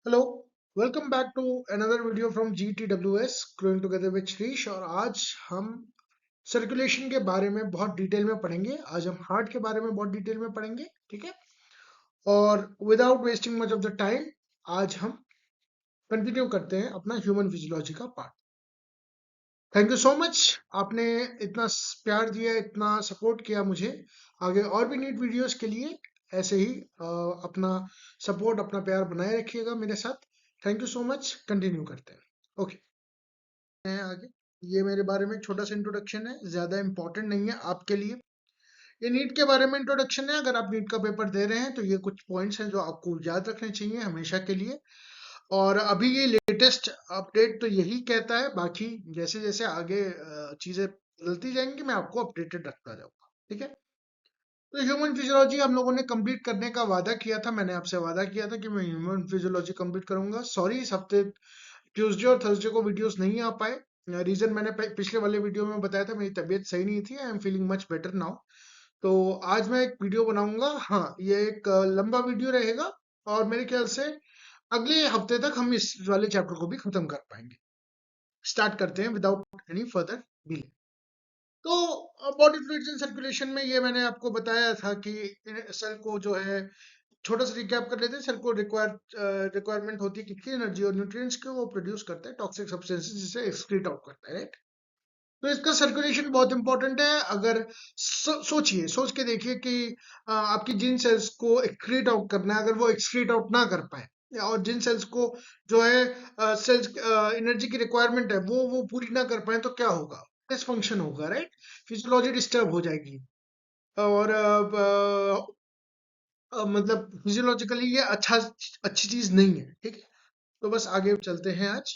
Hello, welcome back to another video from GTWS Growing Together with Shrish। और आज हम circulation के बारे में बहुत डिटेल में पढ़ेंगे। आज हम हार्ट के बारे में बहुत डिटेल में पढ़ेंगे, ठीक है। और without wasting much of the time आज हम कंटिन्यू करते हैं अपना ह्यूमन फिजियोलॉजी का part. Thank you so much, आपने इतना प्यार दिया, इतना सपोर्ट किया मुझे। आगे और भी नीट वीडियोस के लिए ऐसे ही अपना सपोर्ट, अपना प्यार बनाए रखिएगा मेरे साथ। Thank you so much. Continue करते हैं। ओके, आगे ये मेरे बारे में छोटा सा इंट्रोडक्शन है, ज्यादा इंपॉर्टेंट नहीं है आपके लिए। ये नीट के बारे में इंट्रोडक्शन है। अगर आप नीट का पेपर दे रहे हैं तो ये कुछ पॉइंट्स हैं जो आपको याद रखने चाहिए हमेशा के लिए। और अभी ये लेटेस्ट अपडेट तो यही कहता है, बाकी जैसे जैसे आगे चीजें बदलती जाएंगी मैं आपको अपडेटेड रखता जाऊंगा, ठीक है। तो ह्यूमन फिजियोलॉजी हम लोगों ने कंप्लीट करने का वादा किया था। मैंने आपसे वादा किया था कि मैं ह्यूमन फिजियोलॉजी कंप्लीट करूंगा। सॉरी, इस हफ्ते ट्यूसडे और थर्सडे को वीडियोस नहीं आ पाए। रीजन मैंने पिछले वाले वीडियो में बताया था, मेरी तबीयत सही नहीं थी। I am feeling much better now. तो आज मैं एक वीडियो बनाऊंगा। हाँ, ये एक लंबा वीडियो रहेगा और मेरे ख्याल से अगले हफ्ते तक हम इस वाले चैप्टर को भी खत्म कर पाएंगे। स्टार्ट करते हैं विदाउट एनी फर्दर डिले। तो बॉडी फ्लूइड्स इन सर्कुलेशन में ये मैंने आपको बताया था कि सेल को जो है, छोटा सा रिकैप कर लेते हैं। सेल को रिक्वायरमेंट होती है कितनी एनर्जी और न्यूट्रिएंट्स को वो प्रोड्यूस करता है टॉक्सिक सब्सटेंसेस, जिसे एक्सक्रीट आउट करता है, राइट। तो इसका सर्कुलेशन बहुत इंपॉर्टेंट है। अगर सोचिए, सोच के देखिए कि आपकी जिन सेल्स को एक्सक्रीट आउट करना है, अगर वो एक्सक्रीट आउट ना कर पाए, और जिन सेल्स को जो है सेल्स एनर्जी की रिक्वायरमेंट है वो पूरी ना कर पाए, तो क्या होगा? डिसफंक्शन होगा, राइट। फिजियोलॉजी डिस्टर्ब हो जाएगी। और मतलब फिजियोलॉजिकली ये अच्छी चीज नहीं है, ठीक है। तो बस आगे चलते हैं। आज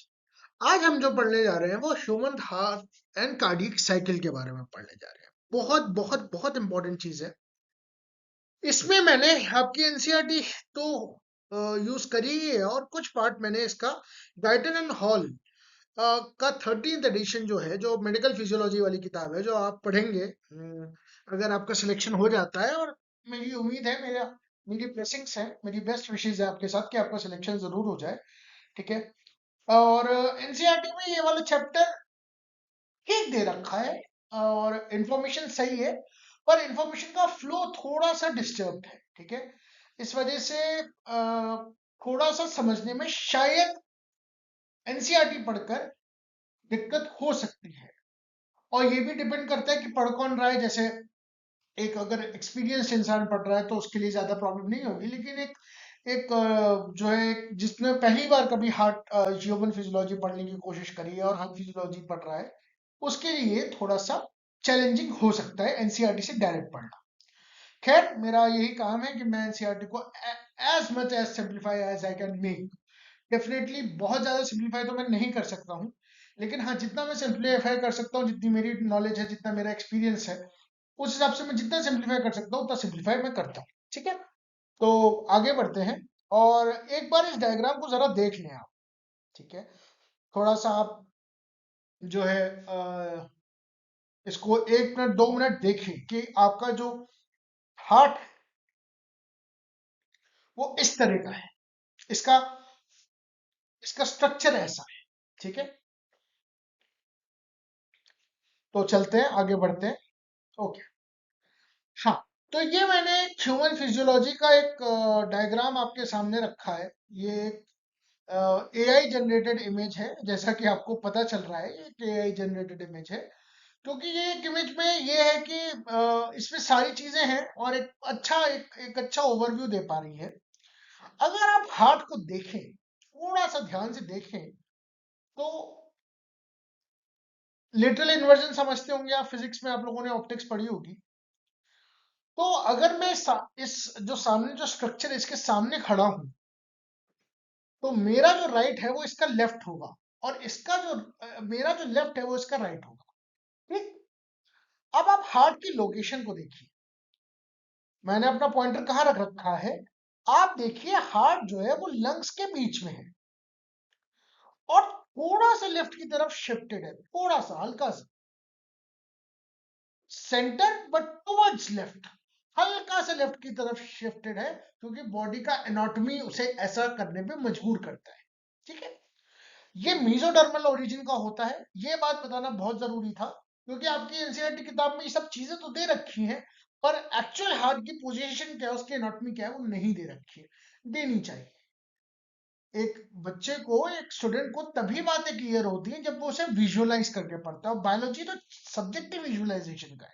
आज हम जो पढ़ने जा रहे हैं वो human heart and cardiac cycle के बारे में पढ़ने जा रहे हैं। बहुत बहुत बहुत इंपॉर्टेंट चीज है। इसमें मैंने आपकी एनसीईआरटी तो यूज करी है, और कुछ पार्ट मैंने इसका गाइटन एंड हॉल का 13th एडिशन जो है, जो मेडिकल फिजियोलॉजी वाली किताब है, जो आप पढ़ेंगे अगर आपका सिलेक्शन हो जाता है। और मेरी उम्मीद है, मेरी ब्लेसिंग्स है, मेरी बेस्ट विशेष है आपके साथ कि आपका सिलेक्शन जरूर हो जाए, ठीक है। और एनसीईआरटी में ये वाला चैप्टर ठीक दे रखा है और इंफॉर्मेशन सही है, पर इंफॉर्मेशन का फ्लो थोड़ा सा डिस्टर्ब है, ठीक है। इस वजह से थोड़ा सा समझने में शायद एनसीईआरटी पढ़कर दिक्कत हो सकती है। और ये भी डिपेंड करता है कि पढ़ कौन रहा है। जैसे एक अगर एक्सपीरियंस इंसान पढ़ रहा है तो उसके लिए ज्यादा प्रॉब्लम नहीं होगी, लेकिन एक एक जो है, जिसने पहली बार कभी हार्ट ह्यूमन फिजियोलॉजी पढ़ने की कोशिश करी है और हार्ट फिजियोलॉजी पढ़ रहा है, उसके लिए थोड़ा सा चैलेंजिंग हो सकता है एनसीईआरटी से डायरेक्ट पढ़ना। खैर, मेरा यही काम है कि मैं एनसीईआरटी को as much as simplify as I can make. Definitely बहुत ज्यादा सिंप्लीफाई तो मैं नहीं कर सकता हूँ, लेकिन हाँ, जितना मैं सिंप्लीफाई कर सकता हूँ, जितनी मेरी नॉलेज है, जितना मेरा एक्सपीरियंस है, उस हिसाब से मैं जितना सिंप्लीफाई कर सकता हूँ उतना सिंप्लीफाई मैं करता हूँ, ठीक है। तो आगे बढ़ते हैं, और एक बार इस डायग्राम को जरा देख लें आप, ठीक है। थोड़ा सा आप जो है इसको 1 मिनट 2 मिनट देखें कि आपका जो हार्ट है वो इस तरह का है। इसका इसका स्ट्रक्चर ऐसा है, ठीक है। तो चलते हैं, आगे बढ़ते हैं। ओके, हाँ। तो ये मैंने ह्यूमन फिजियोलॉजी का एक डायग्राम आपके सामने रखा है। ये एक एआई जनरेटेड इमेज है, जैसा कि आपको पता चल रहा है ये एआई जनरेटेड इमेज है, क्योंकि ये एक इमेज में ये है कि इसमें सारी चीजें हैं और एक अच्छा ओवरव्यू दे पा रही है। अगर आप हार्ट को देखें, थोड़ा सा ध्यान से देखें, तो लिटरल इन्वर्जन समझते होंगे आप, फिजिक्स में आप लोगों ने ऑप्टिक्स पढ़ी होगी। तो अगर मैं इस जो सामने जो स्ट्रक्चर है इसके सामने खड़ा हूं, तो मेरा जो राइट है वो इसका लेफ्ट होगा, और इसका जो मेरा जो लेफ्ट है वो इसका राइट होगा, ठीक। अब आप हार्ट की लोकेशन को देखिए। मैंने अपना पॉइंटर कहाँ रख रखा है? आप देखिए, हार्ट जो है वो लंग्स के बीच में है, और थोड़ा सा लेफ्ट की तरफ शिफ्टेड है, थोड़ा सा, हल्का सा सेंटर, बट टुवर्ड्स लेफ्ट। हल्का सा लेफ्ट की तरफ शिफ्टेड है, क्योंकि बॉडी का एनाटॉमी उसे ऐसा करने पे मजबूर करता है। ठीक है, ये मीजोडर्मल ओरिजिन का होता है, ये बात बताना बहुत जरूरी था, क्योंकि आपकी एनसीईआरटी किताब में ये सब चीजें तो दे रखी हैं, पर एक्चुअल हार्ट की पोजीशन क्या है, उसकी एनाटॉमी क्या है, वो नहीं दे रखी है, देनी चाहिए। एक बच्चे को, एक स्टूडेंट को तभी बातें क्लियर होती हैं जब वो उसे विजुअलाइज करके पढ़ता है, और बायोलॉजी तो सब्जेक्टिव विजुअलाइजेशन का है।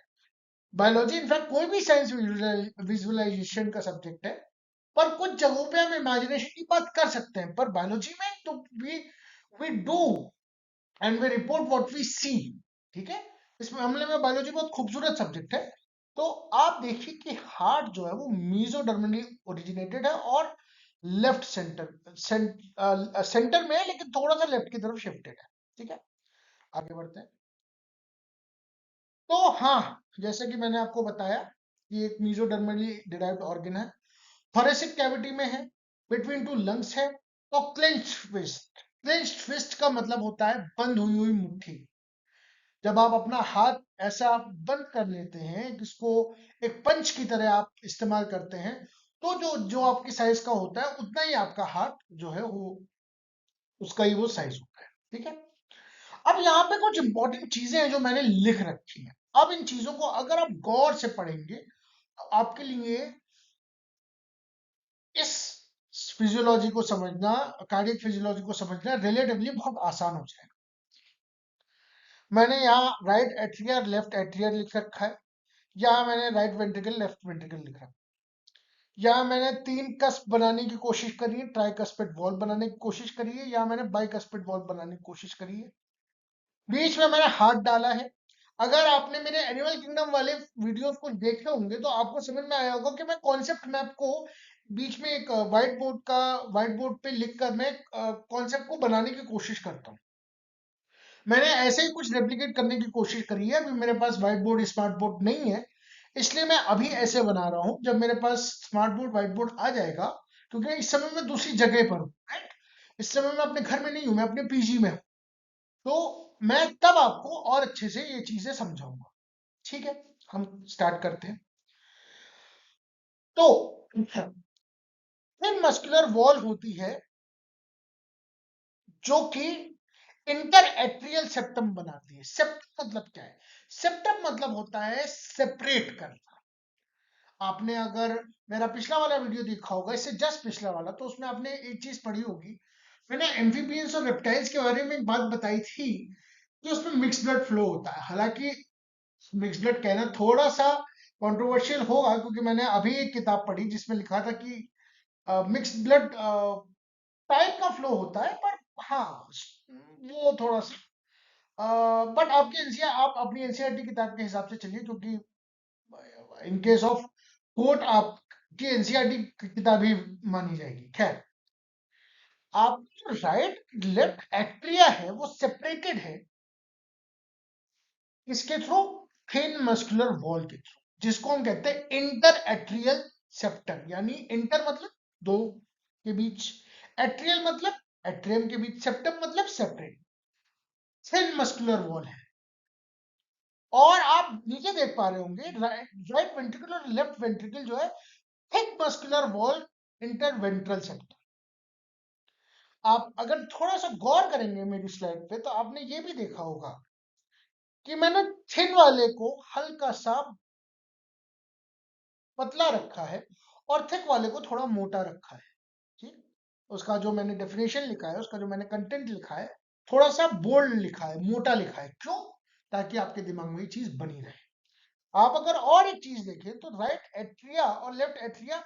बायोलॉजी इनफैक्ट कोई भी साइंस विजुअलाइजेशन का सब्जेक्ट है, पर कुछ जगहों पे हम इमेजिनेशन की बात कर सकते हैं, पर बायोलॉजी में तो we do and we report what we see. ठीक है, इस मामले में बायोलॉजी बहुत खूबसूरत सब्जेक्ट है। तो आप देखिए कि हार्ट जो है वो मीजोडर्मली ओरिजिनेटेड है, और लेफ्ट सेंटर में है, लेकिन थोड़ा सा लेफ्ट की तरफ शिफ्टेड है। ठीक है, आगे बढ़ते हैं। तो हाँ, जैसे कि मैंने आपको बताया कि एक मीजोडर्मली डिराइव्ड ऑर्गन है, थोरेसिक कैविटी में है, बिटवीन टू लंग्स है, और क्लेंच्ड फिस्ट। क्लेंच्ड फिस्ट का मतलब होता है बंद हुई हुई मुट्ठी। जब आप अपना हाथ ऐसा बंद कर लेते हैं, इसको एक पंच की तरह आप इस्तेमाल करते हैं, तो जो जो आपकी साइज का होता है, उतना ही आपका हाथ जो है वो, उसका ही वो साइज होता है। ठीक है, अब यहाँ पे कुछ इंपॉर्टेंट चीजें हैं जो मैंने लिख रखी हैं। अब इन चीजों को अगर आप गौर से पढ़ेंगे, तो आपके लिए इस फिजियोलॉजी को समझना, कार्डियक फिजियोलॉजी को समझना रिलेटिवली बहुत आसान हो जाएगा। मैंने यहाँ राइट एट्रियर लेफ्ट एट्रियर लिख रखा है, यहाँ मैंने राइट वेंट्रिकल लेफ्ट वेंट्रिकल लिख रखा है, यहाँ मैंने 3 कस्प बनाने की कोशिश करी है, ट्राइकस्पिड वॉल्व बनाने की कोशिश करी है, यहाँ मैंने बाइकस्पिड वॉल्व बनाने की कोशिश करी है, बीच में मैंने हाथ डाला है। अगर आपने मेरे एनिमल किंगडम वाले वीडियोस को देखे होंगे, तो आपको समझ में आया होगा कि मैं कॉन्सेप्ट मैप को बीच में एक व्हाइट बोर्ड पे लिख कर मैं कॉन्सेप्ट को बनाने की कोशिश करता हूँ। मैंने ऐसे ही कुछ रेप्लिकेट करने की कोशिश करी है। अभी मेरे पास व्हाइट बोर्ड स्मार्ट बोर्ड नहीं है, इसलिए मैं अभी ऐसे बना रहा हूँ। जब मेरे पास स्मार्ट बोर्ड व्हाइट बोर्ड आ जाएगा, क्योंकि इस समय मैं दूसरी जगह पर हूँ, राइट, इस समय मैं अपने घर में नहीं हूँ, मैं अपने पीजी में हूँ, तो मैं तब आपको और अच्छे से ये चीजें समझाऊंगा। ठीक है, हम स्टार्ट करते हैं। तो थिन मस्कुलर वॉल होती है, जो कि इंटर एट्रियल सेप्टम बनाती है। सेप्टम मतलब क्या है? सेप्टम मतलब होता है सेपरेट करना। आपने अगर मेरा पिछला वाला वीडियो देखा होगा, इससे जस्ट पिछला वाला, तो उसमें आपने एक चीज पढ़ी होगी, मैंने एम्फीबियंस और रेप्टाइल्स के बारे में एक बात बताई थी कि उसमें मिक्स ब्लड फ्लो होता है। हालांकि मिक्स ब्लड कहना थोड़ा सा कंट्रोवर्शियल होगा, क्योंकि मैंने अभी एक किताब पढ़ी जिसमें लिखा था कि मिक्स ब्लड टाइप का फ्लो होता है, पर हाँ, वो थोड़ा सा, बट आपकी एनसीआर, आप अपनी एनसीईआरटी किताब के हिसाब से चलिए, क्योंकि इन केस ऑफ कोर्ट आपकी एनसीईआरटी किताब ही मानी जाएगी। खैर, आप राइट लेफ्ट एट्रिया है वो सेपरेटेड है, किसके थ्रू? थिन मस्कुलर वॉल के थ्रू, जिसको हम कहते हैं इंटर एट्रियल सेप्टम। यानी इंटर मतलब दो के बीच, एट्रियल मतलब एट्रियम के बीच, सेप्टम मतलब सेपरेट, थिन मस्कुलर वॉल है। और आप नीचे देख पा रहे होंगे, राइट वेंट्रिकल और लेफ्ट वेंट्रिकल जो है, थिक मस्कुलर वॉल, इंटरवेंट्रल सेप्टम। आप अगर थोड़ा सा गौर करेंगे मेरी स्लाइड पे, तो आपने ये भी देखा होगा कि मैंने थिन वाले को हल्का सा पतला रखा है, और थिक वाले को थोड़ा मोटा रखा है। ठीक, उसका जो मैंने डेफिनेशन लिखा है, उसका जो मैंने कंटेंट लिखा है, थोड़ा सा बोल्ड लिखा है, मोटा लिखा है। क्यों? ताकि आपके दिमाग में ये चीज बनी रहे। आप अगर और एक चीज देखें, तो राइट एट्रिया और लेफ्ट एट्रिया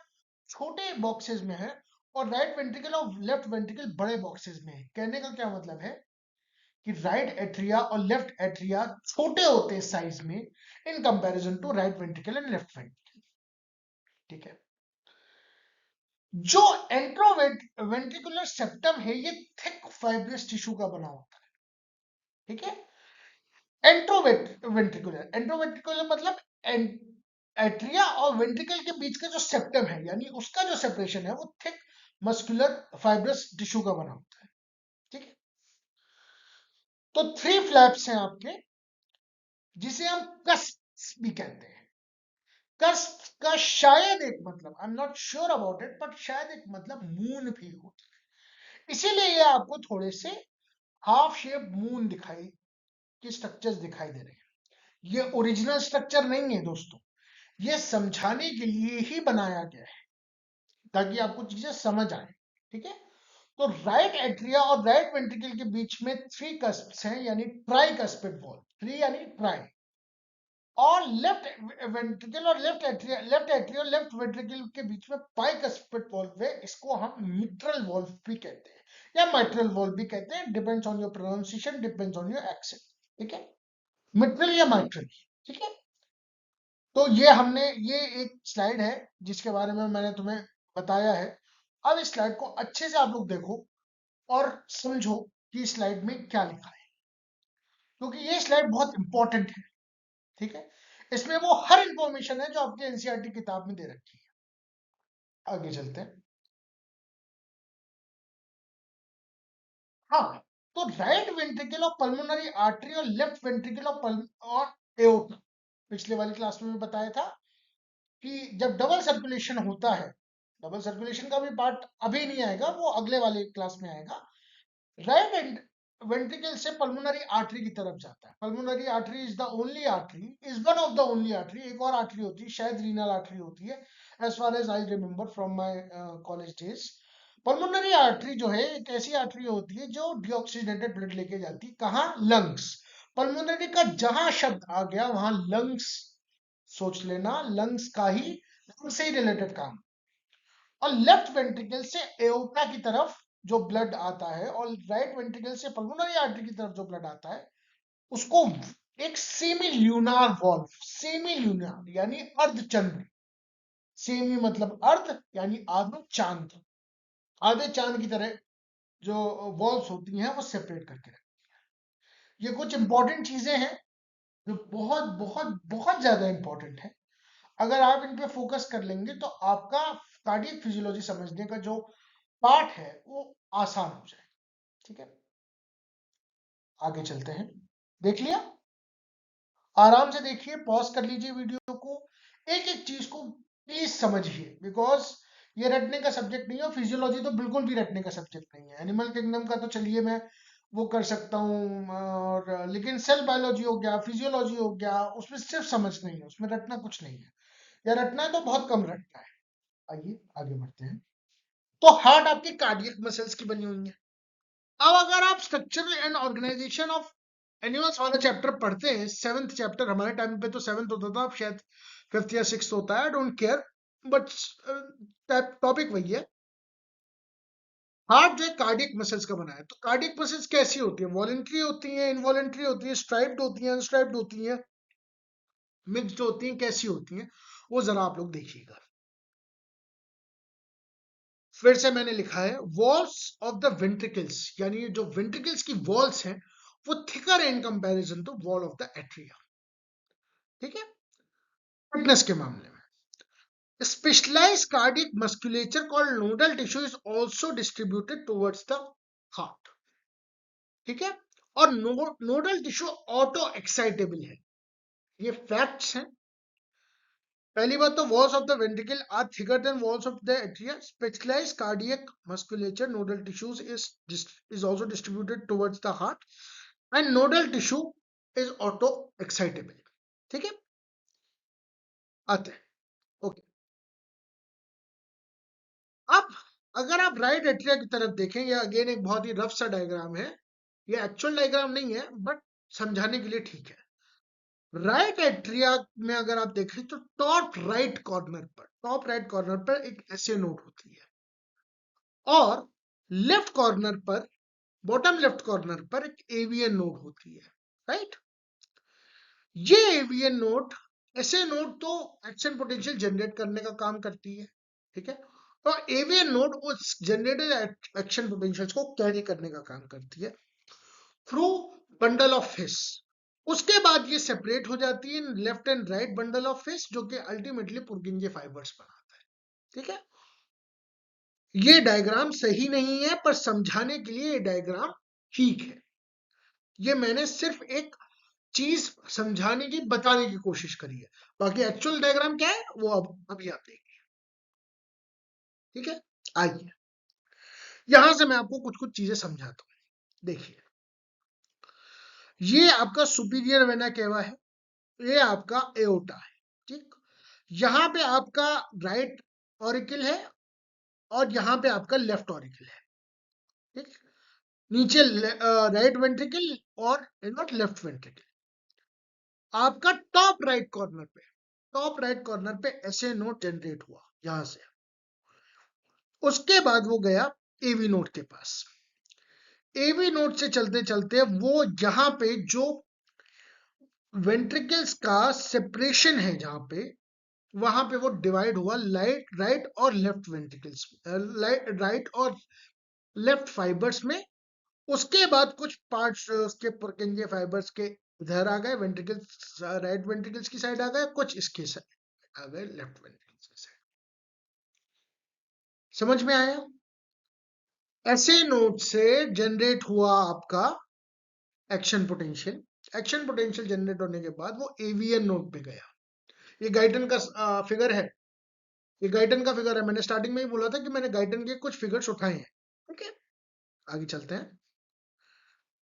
छोटे बॉक्सेस में है, और राइट वेंट्रिकल और लेफ्ट वेंट्रिकल बड़े बॉक्सेस में है। कहने का क्या मतलब है कि राइट एट्रिया और लेफ्ट एट्रिया छोटे होते हैं साइज में, in comparison to right ventricle and left ventricle. ठीक है, जो एंट्रोवेंट्रिकुलर सेप्टम है, ये थिक फाइब्रस टिश्यू का बना होता है। ठीक है, एंट्रोवेंट्रिकुलर मतलब एट्रिया और वेंट्रिकल के बीच का जो सेप्टम है, यानी उसका जो सेपरेशन है, वो थिक मस्कुलर फाइब्रस टिश्यू का बना होता है। ठीक है, तो 3 फ्लैप्स हैं आपके, जिसे हम कस्प्स भी कहते हैं। कस्प का शायद एक मतलब, I am not sure about it, but शायद एक मतलब मून भी होता है। इसीलिए ये आपको थोड़े से हाफ शेप मून दिखाई के स्ट्रक्चर्स दिखाई दे रहे हैं। ये ओरिजिनल स्ट्रक्चर नहीं है दोस्तों, ये समझाने के लिए ही बनाया गया है ताकि आपको चीजें समझ आए। ठीक है, तो राइट एट्रिया और राइट वेंट्रिकल के बीच में 3 कस्प्स हैं, यानी ट्राई कस्पिड वॉल, 3 यानी ट्राई। और लेफ्ट वेंट्रिकल और लेफ्ट एट्रिया और लेफ्ट वेंट्रिकल के बीच में पाई कस्पिड वॉल्व है, इसको हम मिट्रल वॉल्व भी कहते हैं या माइट्रल वॉल्व भी कहते हैं, depends on your pronunciation, depends on your accent. ठीक है, मिट्रल या माइट्रल। ठीक है, तो ये एक स्लाइड है जिसके बारे में मैंने तुम्हें बताया है। अब इस स्लाइड को अच्छे से आप लोग देखो और समझो कि इस स्लाइड में क्या लिखा है, क्योंकि ये स्लाइड बहुत इंपॉर्टेंट है। ठीक है, इसमें वो हर इंफॉर्मेशन है जो आपके एनसीईआरटी किताब में दे रखी है। आगे चलते हैं। हाँ, तो right ventricle of pulmonary artery और लेफ्ट वेंट्रिकल ऑफ और एओर्टा, पिछले वाली क्लास में बताया था कि जब डबल सर्कुलेशन होता है, डबल सर्कुलेशन का भी पार्ट अभी नहीं आएगा, वो अगले वाले क्लास में आएगा। राइट वेंट्रिकल से पल्मोनरी आर्टरी की तरफ जाता है। Pulmonary artery is the only artery, is one of the only artery. एक और आर्टरी होती है, शायद रीनल आर्टरी होती है, as far as I remember from my college days. Pulmonary artery जो है एक ऐसी आर्टरी होती है जो डीऑक्सीजनेटेड ब्लड लेके जाती है, कहाँ? लंग्स। पल्मोनरी का जहां शब्द आ गया वहां लंग्स सोच लेना, लंग्स का ही, लंग्स से ही रिलेटेड काम। और लेफ्ट वेंट्रिकल से एओर्टा की तरफ जो ब्लड आता है और राइट वेंट्रिकल से पल्मोनरी आर्टरी की तरफ जो ब्लड आता है, उसको एक सेमी ल्यूनार वॉल्व, सेमी ल्यूनार यानी अर्धचंद्र, सेमी मतलब अर्ध यानी आधे चांद, आधे चांद की तरह जो वॉल्व्स होती हैं वो सेपरेट करके रखती है। ये कुछ इंपॉर्टेंट चीजें हैं जो बहुत बहुत बहुत ज्यादा इंपॉर्टेंट है। अगर आप इन पे फोकस कर लेंगे तो आपका कार्डियक फिजियोलॉजी समझने का जो पार्ट है वो आसान हो जाए। ठीक है, आगे चलते हैं। देख लिया? आराम से देखिए, पॉज कर लीजिए वीडियो को, एक एक चीज को प्लीज समझिए, बिकॉज ये रटने का सब्जेक्ट नहीं है। फिजियोलॉजी तो बिल्कुल भी रटने का सब्जेक्ट नहीं है। एनिमल किंगडम का तो चलिए मैं वो कर सकता हूँ, और लेकिन सेल बायोलॉजी हो गया, फिजियोलॉजी हो गया, उसमें सिर्फ समझ नहीं है, उसमें रटना कुछ नहीं है, या रटना है तो बहुत कम रटना है। आइए आगे बढ़ते हैं। तो हार्ट आपकी कार्डियक मसल्स की बनी हुई है। अब अगर आप structure and organisation of animals वाला चैप्टर पढ़ते हैं, 7th चैप्टर, हमारे टाइम पे तो 7th होता था, अब शायद 5th या 6th होता है, I don't care, but topic वही है। हार्ट जो है कार्डियक मसल्स का बना है। तो कार्डियक मसल्स कैसी होती है? वॉलेंट्री होती है, इनवॉलेंट्री होती है, स्ट्राइप्ड होती है, अनस्ट्राइप्ड होती है, मिक्स्ड होती है, कैसी होती है वो जरा आप लोग देखिएगा। फिर से मैंने लिखा है वॉल्स ऑफ द वेंट्रिकल्स, यानी जो वेंट्रिकल्स की वॉल्स हैं वो thicker in comparison to wall of the atria. ठीक है, फिटनेस के मामले में specialised cardiac musculature called nodal tissue is also distributed towards the heart. ठीक है, और नोडल टिश्यू ऑटो एक्साइटेबल है, ये फैक्ट्स हैं। पहली बात तो walls of the ventricle are thicker than walls of the atria. Specialised cardiac musculature nodal tissues is also distributed towards the heart and nodal tissue is auto excitable। ठीक है, आते हैं। ओके, अब अगर आप राइट एट्रिया की तरफ देखें, यह अगेन एक बहुत ही रफ सा डायग्राम है, ये एक्चुअल डायग्राम नहीं है बट समझाने के लिए ठीक है। राइट एट्रिया में अगर आप देखें तो टॉप राइट कॉर्नर पर एक एसए नोड होती है, और लेफ्ट कॉर्नर पर, बॉटम लेफ्ट कॉर्नर पर एक एवीएन नोड होती है। राइट, ये एवीएन नोड, एसए नोड तो एक्शन पोटेंशियल जनरेट करने का काम करती है। ठीक है, तो एवीएन नोड उस जनरेटेड एक्शन पोटेंशियल्स को कैरी करने का काम करती है थ्रू बंडल ऑफ हिस। उसके बाद ये सेपरेट हो जाती है left and right bundle of his, जो कि अल्टीमेटली पुर्किंजे फाइबर्स बनाता है। ठीक है, ये डायग्राम सही नहीं है पर समझाने के लिए ये डायग्राम ठीक है। ये मैंने सिर्फ एक चीज समझाने की, बताने की कोशिश करी है। बाकी एक्चुअल डायग्राम क्या है वो अब अभी आप देखिए। ठीक है, आइए यहां से मैं आपको कुछ कुछ चीजें समझाता हूं। देखिए, ये आपका सुपीरियर वेना केवा है, ये आपका एओटा है। ठीक, यहां पे आपका राइट ऑरिकल है और यहां पे आपका लेफ्ट ऑरिकल है। ठीक, नीचे राइट वेंट्रिकल और नॉट लेफ्ट वेंट्रिकल। आपका टॉप राइट कॉर्नर पे ऐसे नोट जनरेट हुआ यहां से। उसके बाद वो गया एवी नोट के पास। एवी नोट से चलते चलते वो यहां पे जो वेंट्रिकल्स का सेपरेशन है, जहां पे वहां पे वो डिवाइड हुआ राइट और लेफ्ट वेंट्रिकल्स, राइट और लेफ्ट फाइबर्स में। उसके बाद कुछ पार्ट्स उसके पुरकिंजे फाइबर्स के इधर आ गए, वेंट्रिकल्स राइट वेंट्रिकल्स की साइड आ गए, कुछ इसके साइड आ गए, लेफ्ट वेंट्रिकल्स की साइड। समझ में आया? ऐसे नोट से जनरेट हुआ आपका action potential. Action potential generate होने के बाद वो एवीएन नोट पे गया। ये गाइटन का फिगर है, ये गाइटन का फिगर है। मैंने स्टार्टिंग में ही बोला था कि मैंने गाइटन के कुछ फिगर्स उठाए हैं। ठीक है, आगे चलते हैं।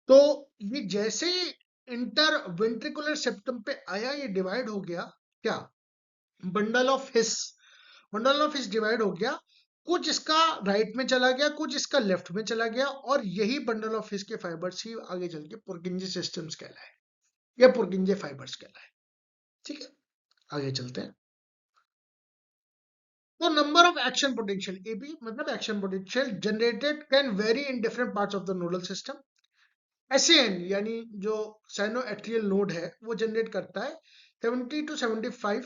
तो ये जैसे इंटर वेंट्रिकुलर सेप्टम पे आया, ये डिवाइड हो गया क्या, bundle of his. Bundle of his divide हो गया, कुछ इसका राइट में चला गया, कुछ इसका लेफ्ट में चला गया, और यही बंडल ऑफ हिस के फाइबर्स ही आगे चल के पुरकिंजे सिस्टम्स कहलाए या पुरकिंजे फाइबर्स कहलाए। ठीक है, आगे चलते हैं। तो number of action potential, AB मतलब action potential generated can vary in different parts of the nodal system. SN यानी जो साइनोएट्रियल नोड है वो जनरेट करता है 70 to 75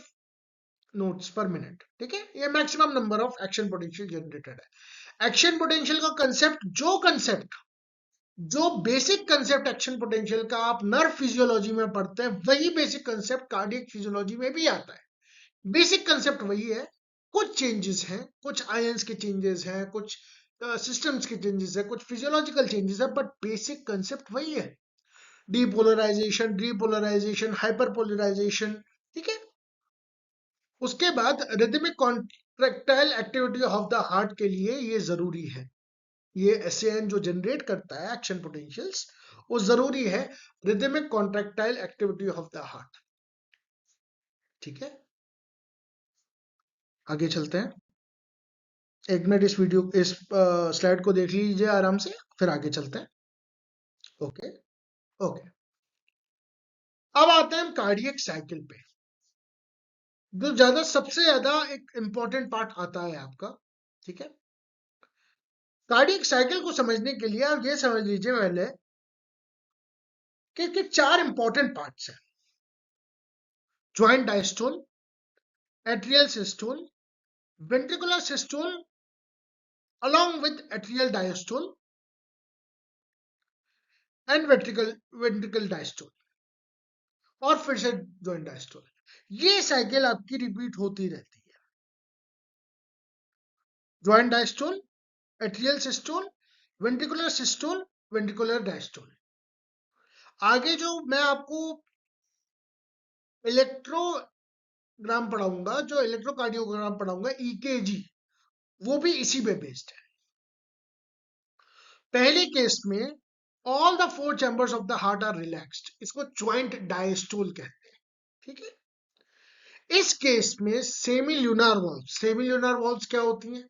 नोड्स पर मिनट। ठीक है, ये maximum number of action potential generated है। एक्शन पोटेंशियल का कंसेप्ट जो बेसिक कंसेप्ट एक्शन पोटेंशियल का आप नर्व फिजियोलॉजी में पढ़ते हैं, वही बेसिक कंसेप्ट कार्डियक फिजियोलॉजी में भी आता है। बेसिक कंसेप्ट वही है, कुछ चेंजेस हैं, कुछ आयंस के चेंजेस हैं, कुछ सिस्टम्स के चेंजेस है, कुछ फिजियोलॉजिकल चेंजेस है, बट बेसिक कंसेप्ट वही है। Depolarisation, hyperpolarisation. ठीक है, उसके बाद rhythmic contractile activity of the heart के लिए ये जरूरी है। ये एसएएन जो जनरेट करता है एक्शन पोटेंशियल्स, वो जरूरी है rhythmic contractile activity of the heart. ठीक है, आगे चलते हैं। एक मिनट इस स्लाइड को देख लीजिए आराम से, फिर आगे चलते हैं। ओके ओके, अब आते हैं हम कार्डियक साइकिल पे, जो सबसे ज्यादा एक इंपॉर्टेंट पार्ट आता है आपका। ठीक है, कार्डियक साइकिल को समझने के लिए आप ये समझ लीजिए पहले कि चार इंपॉर्टेंट पार्ट्स हैं: joint diastole, atrial systole, ventricular systole along with atrial diastole and ventricle diastole, और फिर से ज्वाइंट डायस्टोल। ये साइकिल आपकी रिपीट होती रहती है: joint diastole, atrial systole, ventricular systole, ventricular diastole. आगे जो मैं आपको इलेक्ट्रोग्राम पढ़ाऊंगा, जो इलेक्ट्रोकार्डियोग्राम पढ़ाऊंगा, ईकेजी, वो भी इसी पे बेस्ड है। पहले केस में all the four chambers of the heart are relaxed, इसको ज्वाइंट डायस्टोल कहते हैं। ठीक है, इस केस में सेमी ल्यूनार वॉल्व्स क्या होती हैं?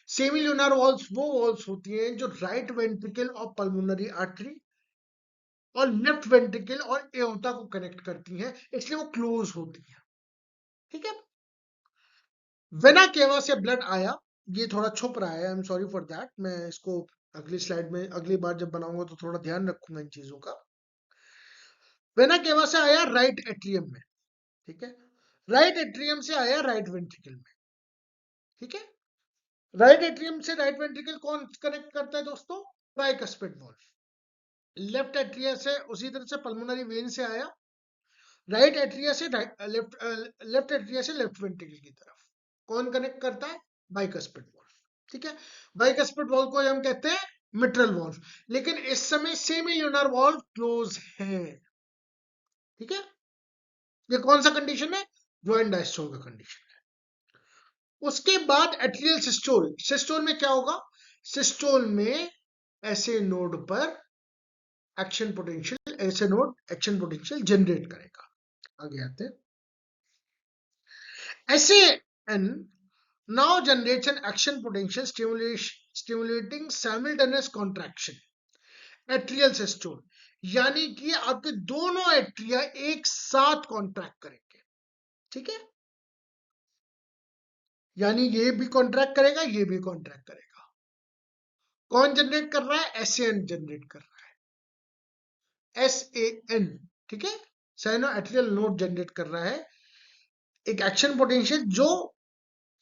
सेमी ल्यूनार वॉल्व्स वो वॉल्व्स होती हैं जो राइट वेंट्रिकल और पल्मोनरी आर्टरी और लेफ्ट वेंट्रिकल और एओर्टा को कनेक्ट करती हैं, इसलिए वो क्लोज होती हैं। ठीक है, वेना केवा से ब्लड आया, ये थोड़ा छुप रहा है, I am sorry for that. मैं इसको अगली स्लाइड में अगली बार जब बनाऊंगा तो थोड़ा ध्यान रखूंगा इन चीजों का। वेना केवा से आया राइट एट्रियम में। ठीक है, राइट एट्रियम से आया राइट वेंट्रिकल में। ठीक है, राइट एट्रियम से राइट वेंट्रिकल कौन कनेक्ट करता है दोस्तों? Tricuspid valve. लेफ्ट एट्रिया से उसी तरह से पल्मोनरी वेन से आया, राइट एट्रिया से लेफ्ट एट्रिया से लेफ्ट वेंट्रिकल की तरफ कौन कनेक्ट करता है? Bicuspid valve. ठीक है, बाइकस्पिड वॉल्व को हम कहते हैं मिट्रल वॉल्व, लेकिन इस समय सेमी ल्यूनर वॉल्व क्लोज है। ठीक है, ये कौन सा कंडीशन है? ज्वाइंट डायस्टोल का कंडीशन है। उसके बाद एट्रियल सिस्टोल, सिस्टोल में क्या होगा? सिस्टोल में ऐसे नोड पर एक्शन पोटेंशियल, ऐसे नोड एक्शन पोटेंशियल जनरेट करेगा। आगे आते हैं। SAN now generates an action potential stimulating simultaneous contraction, atrial systole, यानी कि आपके दोनों एट्रिया एक साथ कॉन्ट्रैक्ट करेंगे। ठीक है, यानी ये भी कॉन्ट्रैक्ट करेगा, ये भी कॉन्ट्रैक्ट करेगा। कौन जनरेट कर रहा है? SAN जनरेट कर रहा है, SAN। ठीक है, साइनो एट्रियल नोड जनरेट कर रहा है एक एक्शन पोटेंशियल जो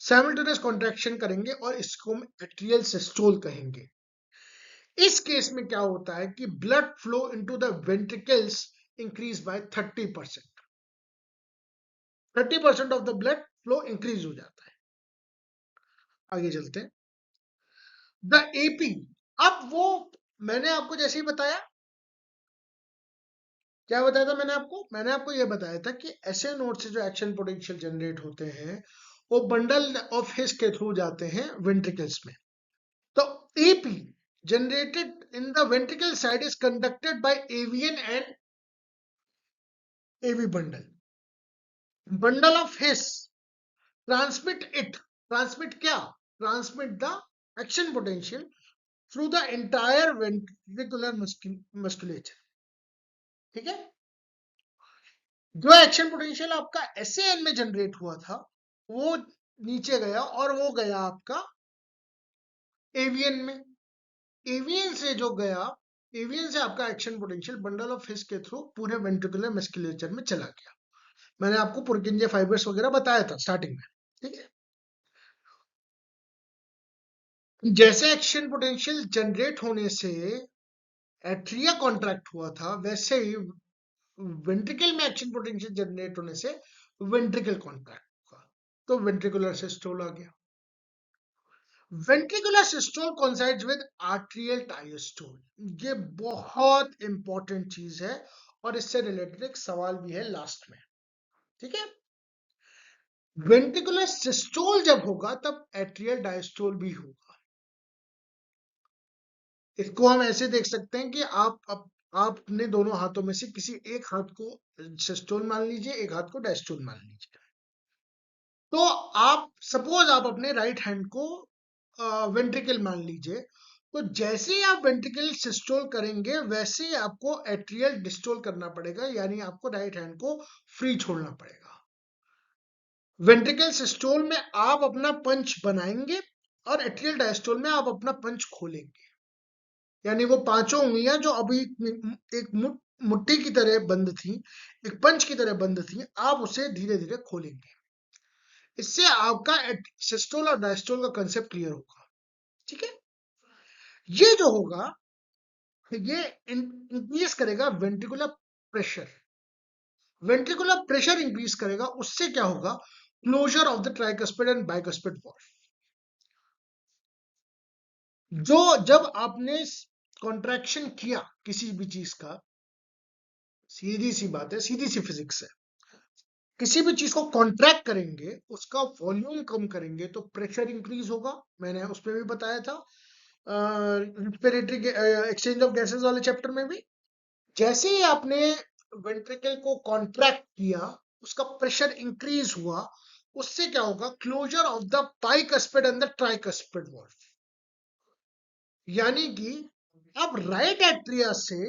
साइमल्टेनियस कॉन्ट्रैक्शन करेंगे, और इसको हम एट्रियल सिस्टोल कहेंगे। इस केस में क्या होता है कि blood flow into the ventricles increase by 30%। 30% of the blood flow increase हो जाता है। आगे चलते हैं। द एपी, अब वो मैंने आपको जैसे ही बताया, क्या बताया था मैंने आपको ये बताया था कि ऐसे नोड से जो एक्शन पोटेंशियल जनरेट होते हैं वो बंडल ऑफ हिस के थ्रू जाते हैं वेंट्रिकल्स में। तो AP generated in the ventricle side is conducted by AVN and AV bundle. Bundle of His transmit क्या? Transmit the action potential through the entire ventricular musculature. ठीक है, जो action potential आपका SAN में जनरेट हुआ था वो नीचे गया और वो गया आपका AVN में। AVN से जो गया, AVN से आपका action potential bundle of his के थ्रू पूरे वेंट्रिकुलर मस्कुलेचर में चला गया। मैंने आपको पुरकिंजे फाइबर्स वगैरह बताया था स्टार्टिंग में। ठीक है, जैसे एक्शन पोटेंशियल जनरेट होने से एट्रिया कॉन्ट्रैक्ट हुआ था, वैसे ही वेंट्रिकल में एक्शन पोटेंशियल जनरेट होने से वेंट्रिकल कॉन्ट्रैक्ट हुआ, तो वेंट्रिकुलर सिस्टोल आ गया। Ventricular systole coincides with arterial diastole, ये बहुत इंपॉर्टेंट चीज है और इससे रिलेटेड एक सवाल भी है लास्ट में। ठीक है, वेंट्रिकुलर सिस्टोल जब होगा तब एट्रियल डायस्टोल भी होगा। इसको हम ऐसे देख सकते हैं कि आप अपने दोनों हाथों में से किसी एक हाथ को सिस्टोल मान लीजिए, एक हाथ को डायस्टोल मान लीजिए। तो आप सपोज आप अपने राइट हैंड को वेंट्रिकल मान लीजिए, तो जैसे ही आप वेंट्रिकल सिस्टोल करेंगे वैसे ही आपको एट्रियल डिस्टोल करना पड़ेगा, यानी आपको राइट हैंड को फ्री छोड़ना पड़ेगा। वेंट्रिकल सिस्टोल में आप अपना पंच बनाएंगे और एट्रियल डायस्टोल में आप अपना पंच खोलेंगे, यानी वो पांचों उंगलियां जो अभी एक मुट्ठी की तरह बंद थी, एक पंच की तरह बंद थी, आप उसे धीरे धीरे खोलेंगे। इससे आपका सिस्टोल और डायस्टोल का कंसेप्ट क्लियर होगा। ठीक है, ये जो होगा ये इंक्रीज करेगा ventricular pressure. Ventricular pressure increase करेगा, उससे क्या होगा? Closure of the tricuspid and bicuspid valve. जो जब आपने कॉन्ट्रैक्शन किया किसी भी चीज का, सीधी सी बात है, सीधी सी फिजिक्स है, किसी भी चीज को कॉन्ट्रैक्ट करेंगे, उसका वॉल्यूम कम करेंगे तो प्रेशर इंक्रीज होगा। मैंने उसमें भी बताया था रेस्पिरेटरी एक्सचेंज ऑफ गैसेस वाले चैप्टर में भी। जैसे ही आपने वेंट्रिकल को कॉन्ट्रैक्ट किया, उसका प्रेशर इंक्रीज हुआ, उससे क्या होगा? Closure of the bicuspid and the tricuspid valve, यानी कि अब राइट एट्रिया से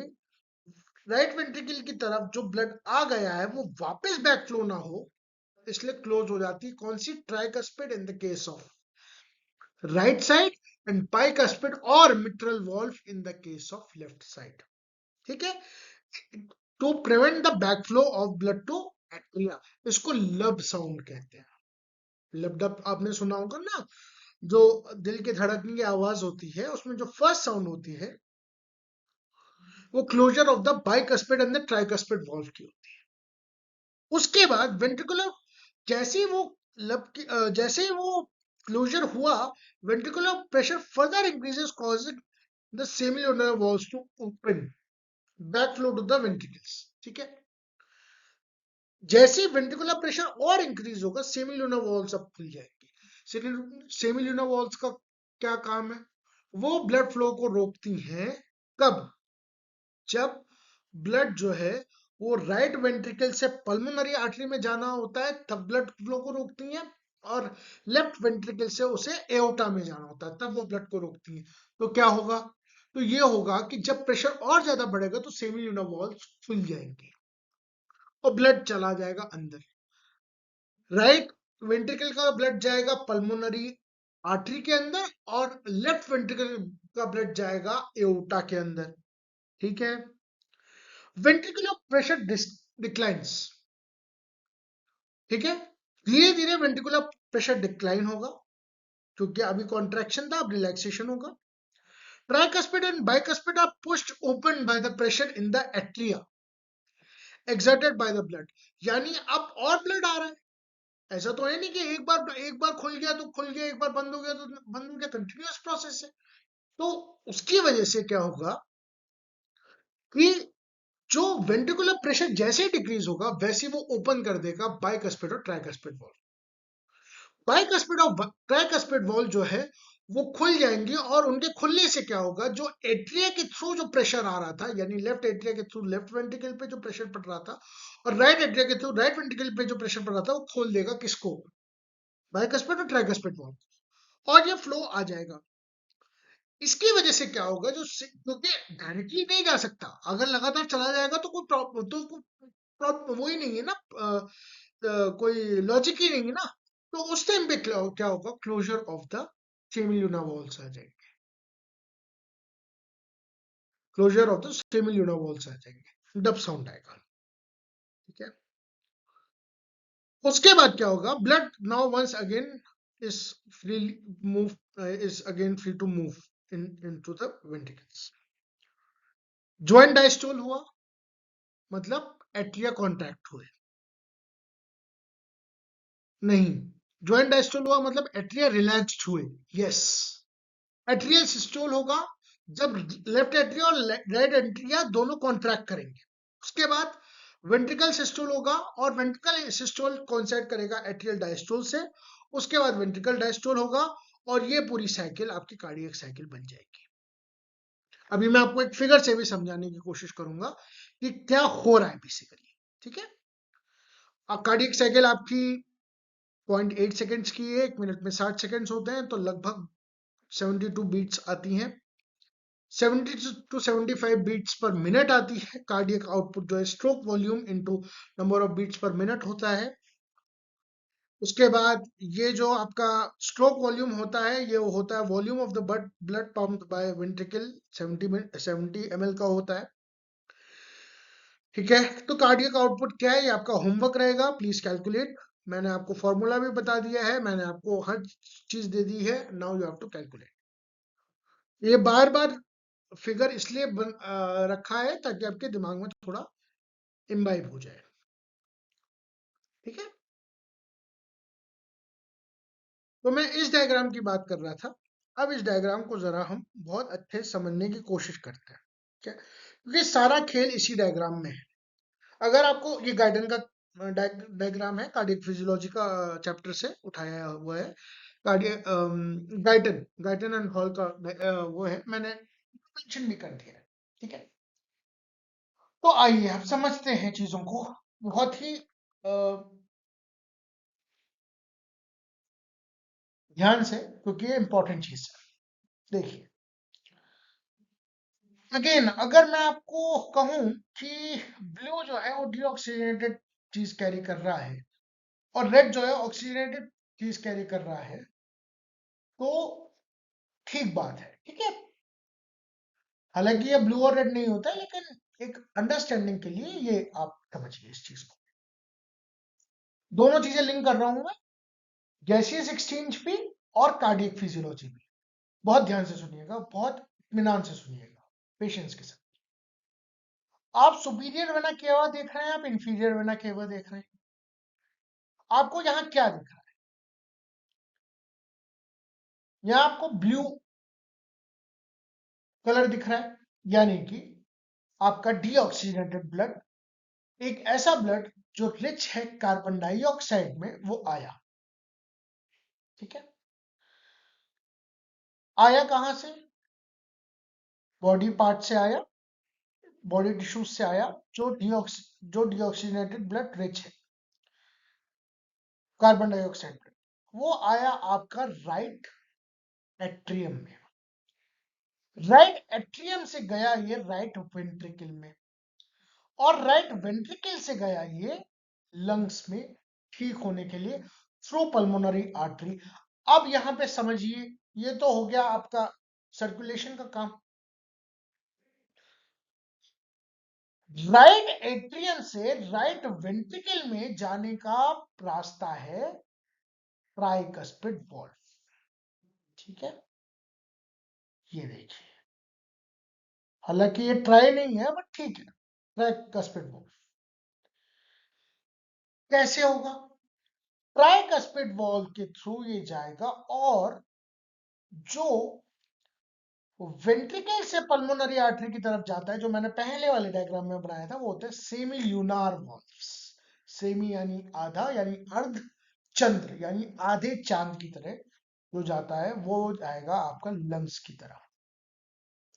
राइट वेंट्रिकल की तरफ जो ब्लड आ गया है वो वापस बैक फ्लो ना हो, इसलिए क्लोज हो जाती है कौन सी? Tricuspid in the case of right side and bicuspid और mitral valve in the case of left side. ठीक है, to prevent the backflow of blood to atria, इसको लब साउंड कहते हैं। लब डब आपने सुना होगा ना, जो दिल के धड़कने की आवाज होती है उसमें जो फर्स्ट साउंड होती है वो closure of the bicuspid and the tricuspid valve की होती है। उसके बाद वेंट्रिकुलर जैसे ही वो जैसे ही वो क्लोजर हुआ, ventricular pressure further increases causing the semilunar valves to open, back flow to the ventricles. ठीक है, जैसे वेंट्रिकुलर प्रेशर और इंक्रीज होगा सेमिल्यूनर वॉल्स अब खुल जाएंगी। सेमिल्यूनर वॉल्स का क्या काम है? वो ब्लड फ्लो को रोकती हैं। कब? जब ब्लड जो है वो राइट वेंट्रिकल से पल्मोनरी आर्टरी में जाना होता है तब ब्लड फ्लो को रोकती हैं, और लेफ्ट वेंट्रिकल से उसे एओर्टा में जाना होता है तब वो ब्लड को रोकती हैं। तो क्या होगा? तो ये होगा कि जब प्रेशर और ज्यादा बढ़ेगा तो सेमिल्यूनर वॉल्स खुल जाएंगी और ब्लड चला जाएगा अंदर। राइट वेंट्रिकल का ब्लड जाएगा पल्मोनरी आर्टरी के अंदर और लेफ्ट वेंट्रिकल का ब्लड जाएगा एओर्टा के अंदर। ठीक है। Ventricular pressure declines. ठीक है। धीरे धीरे वेंट्रिकुलर प्रेशर डिक्लाइन होगा क्योंकि अभी कॉन्ट्रैक्शन था, अब रिलैक्सेशन होगा। Tricuspid and bicuspid are pushed open by the pressure in the atria exerted by the blood. यानी अब और ब्लड आ रहा है। ऐसा तो है नहीं कि एक बार खुल गया तो खुल गया, एक बार बंद हो गया तो बंद हो गया। कंटिन्यूअस प्रोसेस है। तो उसकी वजह से क्या होगा कि जो वेंट्रिकुलर प्रेशर जैसे डिक्रीज होगा वैसे वो ओपन कर देगा बाइकस्पिड और ट्राइकस्पिड वॉल्व। बाइकस्पिड और ट्राइकस्पिड वॉल्व जो है वो खुल जाएंगे, और उनके खुलने से क्या होगा, जो एट्रिया के थ्रू जो प्रेशर आ रहा था, यानी लेफ्ट एट्रिया के थ्रू लेफ्ट वेंट्रिकल पे जो प्रेशर पड़ रहा था और राइट एट्रिया के थ्रू राइट वेंट्रिकल पे जो प्रेशर पड़ रहा था, वो खोल देगा किसको? बाइकस्पिड और ट्राइकस्पिड वॉल्व, और ये फ्लो आ जाएगा। इसकी वजह से क्या होगा, क्योंकि डायरेक्टली नहीं जा सकता, अगर लगातार चला जाएगा तो कोई प्रॉब्लम तो प्रॉब्लम वो ही नहीं है ना, कोई लॉजिक ही नहीं है ना। तो उस टाइम पे क्या होगा, closure of the semilunar valves आ जाएंगे। Closure of the semilunar valves आ जाएंगे, डब साउंड आएगा। ठीक है। उसके बाद क्या होगा, blood now once again is free move is again free to move into the ventricles. Joint diastole हुआ मतलब एट्रिया कॉन्ट्रैक्ट हुए। नहीं, ज्वाइंट डायस्टोल हुआ मतलब एट्रिया रिलैक्स्ड हुए। यस। एट्रियल सिस्टोल होगा जब लेफ्ट एट्रिया और राइट एट्रिया दोनों कॉन्ट्रैक्ट करेंगे। उसके बाद वेंट्रिकल सिस्टोल होगा, और वेंट्रिकल सिस्टोल कोइंसाइड करेगा एट्रियल डायस्टोल से। उसके बाद वेंट्रिकल डायस्टोल होगा, और ये पूरी साइकिल आपकी कार्डियक साइकिल बन जाएगी। अभी मैं आपको एक फिगर से भी समझाने की कोशिश करूंगा कि क्या हो रहा है बेसिकली। ठीक है। कार्डियक साइकिल आपकी 0.8 सेकेंड्स की है, 1 मिनट में 60 सेकेंड्स होते हैं, तो लगभग 72 बीट्स आती हैं। 70 to 75 बीट्स पर मिनट आती है। कार्डियक आउटपुट जो है stroke volume into number of beats per minute होता है। उसके बाद ये जो आपका स्ट्रोक वॉल्यूम होता है, ये होता है volume of the blood pumped by ventricle, 70 ml का होता है। ठीक है। तो कार्डियक आउटपुट क्या है, ये आपका होमवर्क रहेगा, प्लीज कैलकुलेट। मैंने आपको फॉर्मूला भी बता दिया है, मैंने आपको हर चीज दे दी है। Now you have to calculate. ये बार बार फिगर इसलिए रखा है ताकि आपके दिमाग में थोड़ा इम्बाइब हो जाए। ठीक है। तो मैं इस डायग्राम की बात कर रहा था। अब इस डायग्राम को जरा हम बहुत अच्छे से समझने की कोशिश करते हैं। ठीक है, क्योंकि सारा खेल इसी डायग्राम में है। अगर आपको ये गाइडन का डायग्राम है, कार्डियक फिजियोलॉजी का चैप्टर से उठाया हुआ है। Cardiac Guyton Guyton and hall का वो है, मैंने मेंशन भी कर दिया है। ठीक है। तो आइए अब समझते हैं चीजों को बहुत ही ध्यान से, क्योंकि ये इंपॉर्टेंट चीज है। देखिए, अगेन अगर मैं आपको कहूं कि ब्लू जो है वो डीऑक्सीजनेटेड चीज कैरी कर रहा है और रेड जो है ऑक्सीजनेटेड चीज कैरी कर रहा है, तो ठीक बात है। ठीक है। हालांकि ये ब्लू और रेड नहीं होता है, लेकिन एक अंडरस्टैंडिंग के लिए ये आप समझिए इस चीज को। दोनों चीजें लिंक कर रहा हूं मैं, गैसियस एक्सचेंज भी और कार्डियक फिजियोलॉजी भी। बहुत ध्यान से सुनिएगा, बहुत इत्मीनान से सुनिएगा, पेशेंस के साथ। आप सुपीरियर वेना केवा देख रहे हैं, आप इंफीरियर वेना केवा देख रहे हैं। आपको यहाँ क्या दिख रहा है? यहाँ आपको ब्लू कलर दिख रहा है, यानी कि आपका डीऑक्सीजनेटेड ब्लड एक ऐसा ब्लड जो रिच है कार्बन डाइऑक्साइड में वो आया। ठीक है, आया कहां से? बॉडी पार्ट से आया, बॉडी टिश्यूज से आया, जो डिऑक्सीजनेटेड ब्लड रिच है कार्बन डाइऑक्साइड ब्लड, वो आया आपका राइट एट्रियम में। राइट एट्रियम से गया ये राइट वेंट्रिकल में, और राइट वेंट्रिकल से गया ये लंग्स में ठीक होने के लिए थ्रू पल्मोनरी आर्टरी। अब यहां पे समझिए, ये तो हो गया आपका सर्कुलेशन का काम। राइट एट्रियम से राइट वेंट्रिकल में जाने का रास्ता है ट्राइकस्पिड वॉल्व। ठीक है, ये देखिए, हालांकि ये ट्राई नहीं है बट ठीक है, ट्राइकस्पिड वॉल्व। कैसे होगा? ट्राइकस्पिड वॉल्व के थ्रू ये जाएगा, और जो वेंट्रिकल से पल्मोनरी आर्टरी की तरफ जाता है, जो मैंने पहले वाले डायग्राम में बनाया था, वो होते हैं सेमी ल्यूनार वॉल्व्स। सेमी यानी आधा, यानी अर्ध चंद्र, यानी आधे चांद की तरह जो जाता है वो जाएगा आपका लंग्स की तरफ।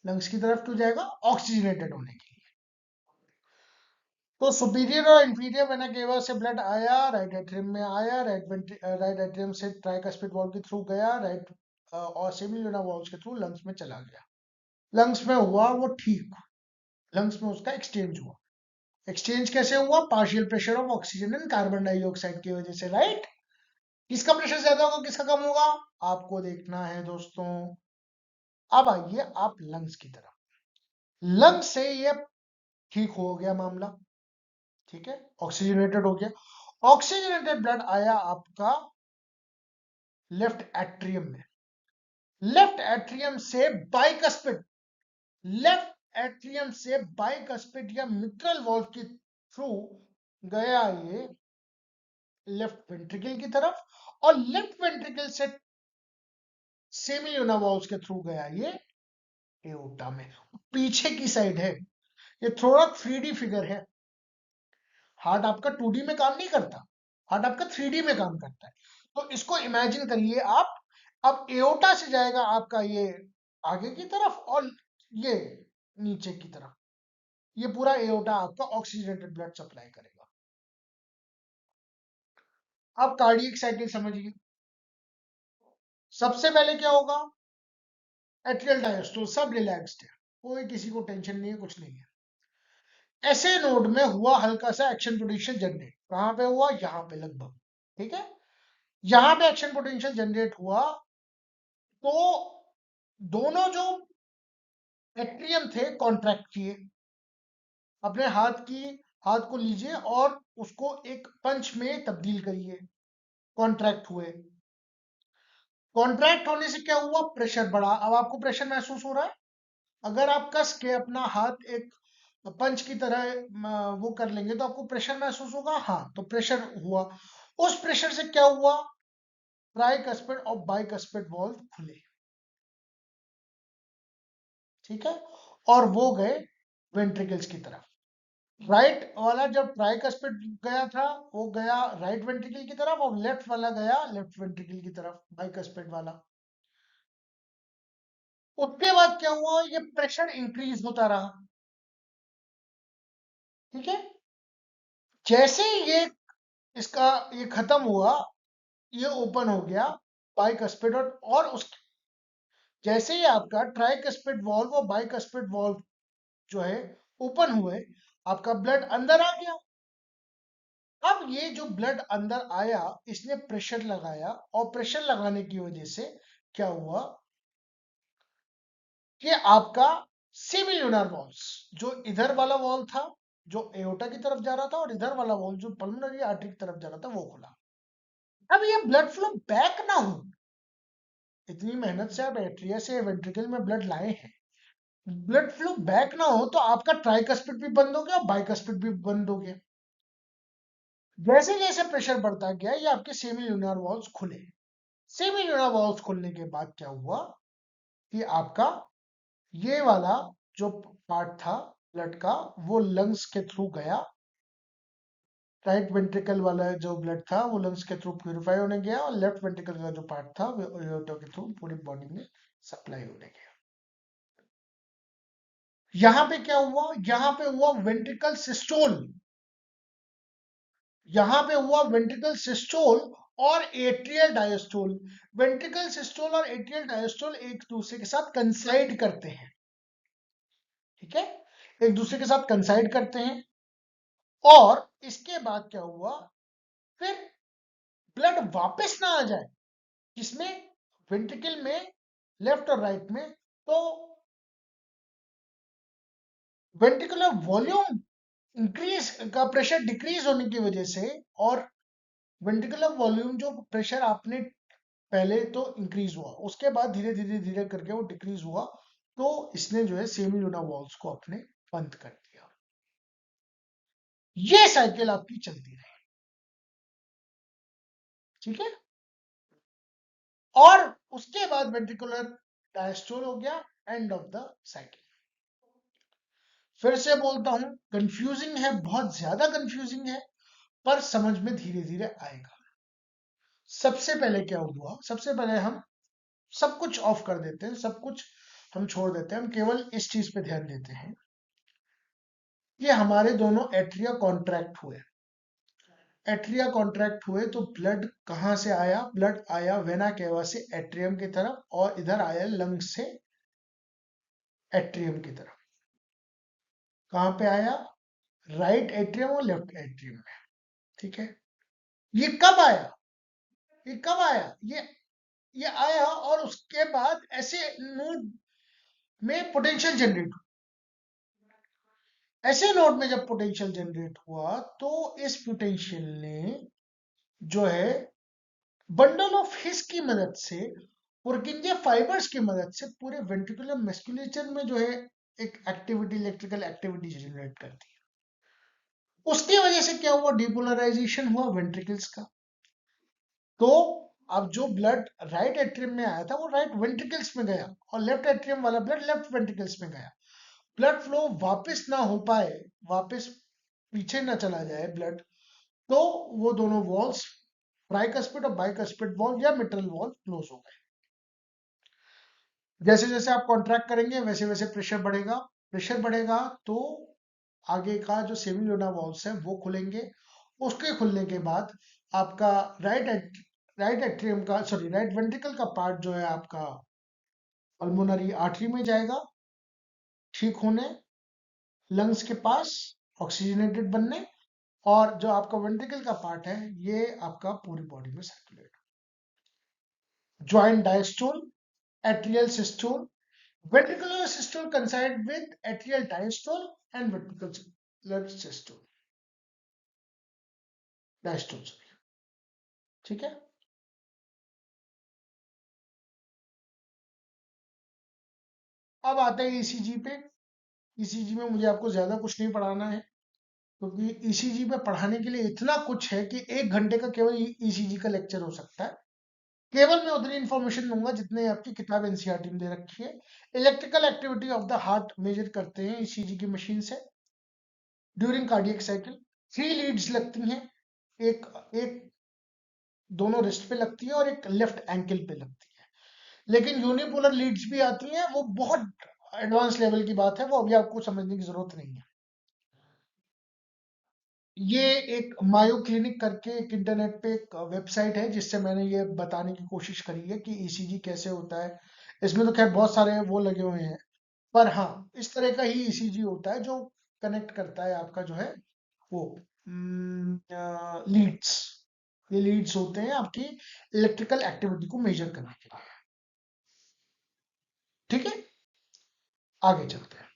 लंग्स की तरफ क्यों जाएगा? ऑक्सीजनेटेड होने के लिए। तो सुपीरियर और इंफीरियर वेना केवा से ब्लड आया, राइट एट्रियम में आया, राइट एट्रियम से ट्राइकस्पिड वॉल्व के थ्रू गया, राइट और सेमी ल्यूनार वॉल्व्स के थ्रू लंग्स में चला गया। लंग्स में हुआ वो ठीक, लंग्स में उसका एक्सचेंज हुआ। एक्सचेंज कैसे हुआ? Partial pressure of oxygen and carbon dioxide की वजह से, राइट। किसका प्रेशर ज्यादा होगा, किसका कम होगा, आपको देखना है दोस्तों। अब आइए आप लंग्स की तरफ। लंग्स से ये ठीक हो गया मामला, ठीक है, ऑक्सीजनेटेड हो गया। ऑक्सीजनेटेड ब्लड आया आपका लेफ्ट एट्रियम में। लेफ्ट एट्रियम से बाइकस्पिड, लेफ्ट एट्रियम से बाइकस्पिड या मिट्रल वॉल्व के थ्रू गया ये लेफ्ट वेंट्रिकल की तरफ, और लेफ्ट वेंट्रिकल से सेमी ल्यूनार वॉल्व्स के थ्रू गया ये एओर्टा में। पीछे की साइड है, ये थोड़ा 3D फिगर है। हार्ट आपका 2D में काम नहीं करता, हार्ट आपका 3D में काम करता है। तो इसको इमेजिन करिए आप। अब एओर्टा से जाएगा आपका ये आगे की तरफ, और ये नीचे की तरफ। ये पूरा एओर्टा आपका ऑक्सीजनेटेड ब्लड सप्लाई करेगा। अब कार्डियक साइकिल समझिए। सबसे पहले क्या होगा? एट्रियल डायस्टोल, सब रिलैक्स्ड है, कोई किसी को टेंशन नहीं है, कुछ नहीं है। ऐसे नोड में हुआ हल्का सा एक्शन पोटेंशियल जनरेट। कहां पे हुआ? यहां पे लगभग, ठीक है। यहां पे एक्शन पोटेंशियल जनरेट हुआ, तो दोनों जो एट्रियम थे कॉन्ट्रैक्ट किए। अपने हाथ को लीजिए और उसको एक पंच में तब्दील करिए। कॉन्ट्रैक्ट हुए। कॉन्ट्रैक्ट होने से क्या हुआ? प्रेशर बढ़ा। अब आपको प्रेशर महसूस हो रहा है? अगर आप कस के अपना हाथ एक पंच की तरह वो कर लेंगे तो आपको प्रेशर महसूस होगा। हाँ, तो प्रेशर हुआ। उस प्रेशर से क्या हुआ? ट्राइकस्पिड और बाइकस्पिड वॉल्व खुले, ठीक है, और वो गए वेंट्रिकल्स की तरफ। राइट वाला जब ट्राइकस्पिड गया था, वो गया राइट वेंट्रिकल की तरफ, और लेफ्ट वाला गया लेफ्ट वेंट्रिकल की तरफ, बाइकस्पिड वाला। उसके बाद क्या हुआ? ये प्रेशर इंक्रीज होता रहा, ठीक है। जैसे ये इसका ये खत्म हुआ, ये ओपन हो गया बाइकस्पिड, और उस जैसे ही आपका ट्राइकस्पिड वॉल्व और बाइकस्पिड वॉल्व जो है ओपन हुए, आपका ब्लड अंदर आ गया। अब ये जो ब्लड अंदर आया, इसने प्रेशर लगाया, और प्रेशर लगाने की वजह से क्या हुआ कि आपका सेमी ल्यूनार वॉल्व्स, जो इधर वाला वॉल्व था जो एओर्टा की तरफ जा रहा था, और इधर वाला वॉल्व जो पल्मोनरी आर्टरी की तरफ जा रहा था, वो खुला। अब ये ब्लड फ्लो बैक ना हो, इतनी मेहनत से आप एट्रिया से वेंट्रिकल में ब्लड लाए हैं, ब्लड फ्लो बैक ना हो, तो आपका ट्राइकस्पिड भी बंद हो गया और बाइकस्पिड भी बंद हो गया। जैसे जैसे प्रेशर बढ़ता गया, ये आपके सेमी ल्यूनार वॉल्व्स खुले। सेमी ल्यूनार वॉल्व्स खुलने के बाद क्या हुआ कि आपका ये वाला जो पार्ट था ब्लड का, वो लंग्स के थ्रू गया, राइट वेंट्रिकल वाला जो ब्लड था वो लंग्स के थ्रू प्यूरिफाई होने गया और लेफ्ट वेंट्रिकल का जो पार्ट था वो एओर्टा के थ्रू पूरी बॉडी में सप्लाई होने गया। यहां पे क्या हुआ, यहां पे हुआ वेंट्रिकल सिस्टोल, यहां पे हुआ वेंट्रिकल सिस्टोल और एट्रियल डायस्टोल। वेंट्रिकल सिस्टोल और एट्रियल डायस्टोल एक दूसरे के साथ कंसाइड करते हैं, ठीक है, एक दूसरे के साथ कंसाइड करते हैं। और इसके बाद क्या हुआ, फिर ब्लड वापस ना आ जाए, किसमें, वेंट्रिकल में, लेफ्ट और राइट में, तो वेंट्रिकुलर वॉल्यूम इंक्रीज का प्रेशर डिक्रीज होने की वजह से, और वेंट्रिकुलर वॉल्यूम जो प्रेशर आपने पहले तो इंक्रीज हुआ, उसके बाद धीरे धीरे धीरे करके वो डिक्रीज हुआ, तो इसने जो है सेमी लूना वॉल्स को अपने बंद कर दिया। ये साइकिल आपकी चलती रही, ठीक है। और उसके बाद वेंट्रिकुलर डायस्टोल हो गया, एंड ऑफ द साइकिल। फिर से बोलता हूं, कंफ्यूजिंग है, बहुत ज्यादा कंफ्यूजिंग है, पर समझ में धीरे धीरे आएगा। सबसे पहले क्या हुआ, सबसे पहले हम सब कुछ ऑफ कर देते हैं, सब कुछ हम छोड़ देते हैं, हम केवल इस चीज पे ध्यान देते हैं। ये हमारे दोनों एट्रिया कॉन्ट्रैक्ट हुए, एट्रिया कॉन्ट्रैक्ट हुए तो ब्लड कहां से आया, ब्लड आया वेना केवा से एट्रियम की तरफ, और इधर आया लंग से एट्रियम की तरफ। कहां पे आया, राइट एट्रियम और लेफ्ट एट्रियम में, ठीक है। ये कब आया, ये कब आया, ये आया और उसके बाद ऐसे नोड में पोटेंशियल जनरेट, ऐसे नोड में जब पोटेंशियल जनरेट हुआ तो इस पोटेंशियल ने जो है बंडल ऑफ हिस की मदद से, पुरकिंजे फाइबर्स की मदद से पूरे वेंट्रिकुलर मस्कुलेचर में जो है एक एक्टिविटी, इलेक्ट्रिकल एक्टिविटी जनरेट करती है। उसकी वजह से क्या हुआ, डिपोलराइजेशन हुआ वेंट्रिकल्स का। तो अब जो ब्लड राइट एट्रियम में आया था वो राइट वेंट्रिकल्स में गया, और लेफ्ट एट्रियम वाला ब्लड लेफ्ट वेंट्रिकल्स में गया। ब्लड फ्लो वापस ना हो पाए, वापस पीछे ना चला जाए ब्लड, तो वो दोनों वॉल्स, ट्राइकस्पिड और बाइकस्पिड वॉल्व या मिट्रल वॉल्व क्लोज हो गए। जैसे जैसे आप कॉन्ट्रैक्ट करेंगे वैसे वैसे प्रेशर बढ़ेगा, प्रेशर बढ़ेगा तो आगे का जो सेमी लोना वॉल्व्स है वो खुलेंगे। उसके खुलने के बाद आपका राइट एट्रियम का, सॉरी, राइट वेंट्रिकल का पार्ट जो है आपका पल्मोनरी आर्टरी में जाएगा, ठीक होने, लंग्स के पास ऑक्सीजनेटेड बनने, और जो आपका वेंट्रिकल का पार्ट है ये आपका पूरी बॉडी में circulate, joint diastole, atrial systole, ventricular systole coincide with atrial diastole and ventricular systole, diastole, ठीक है। अब आते हैं ईसीजी पे। ईसीजी में मुझे आपको ज्यादा कुछ नहीं पढ़ाना है, क्योंकि ईसीजी पे पढ़ाने के लिए इतना कुछ है कि 1 घंटे का केवल ईसीजी का लेक्चर हो सकता है। केवल मैं उतनी इंफॉर्मेशन दूंगा जितने आपकी किताब एनसीईआरटी में दे रखी है। Electrical activity of the heart measure करते हैं ईसीजी की मशीन से ड्यूरिंग कार्डियक साइकिल। 3 लीड्स लगती हैं, एक एक दोनों रिस्ट पे लगती है और एक लेफ्ट एंकल पे लगती है। लेकिन यूनिपोलर लीड्स भी आती हैं, वो बहुत एडवांस लेवल की बात है, वो अभी आपको समझने की जरूरत नहीं है। ये एक मायो क्लिनिक करके एक इंटरनेट पे एक वेबसाइट है जिससे मैंने ये बताने की कोशिश करी है कि ईसीजी कैसे होता है। इसमें तो खैर बहुत सारे वो लगे हुए हैं, पर हाँ, इस तरह का ही ईसीजी होता है जो कनेक्ट करता है आपका जो है वो लीड्स। ये लीड्स होते हैं आपकी इलेक्ट्रिकल एक्टिविटी को मेजर करने के लिए, ठीक है। आगे चलते हैं।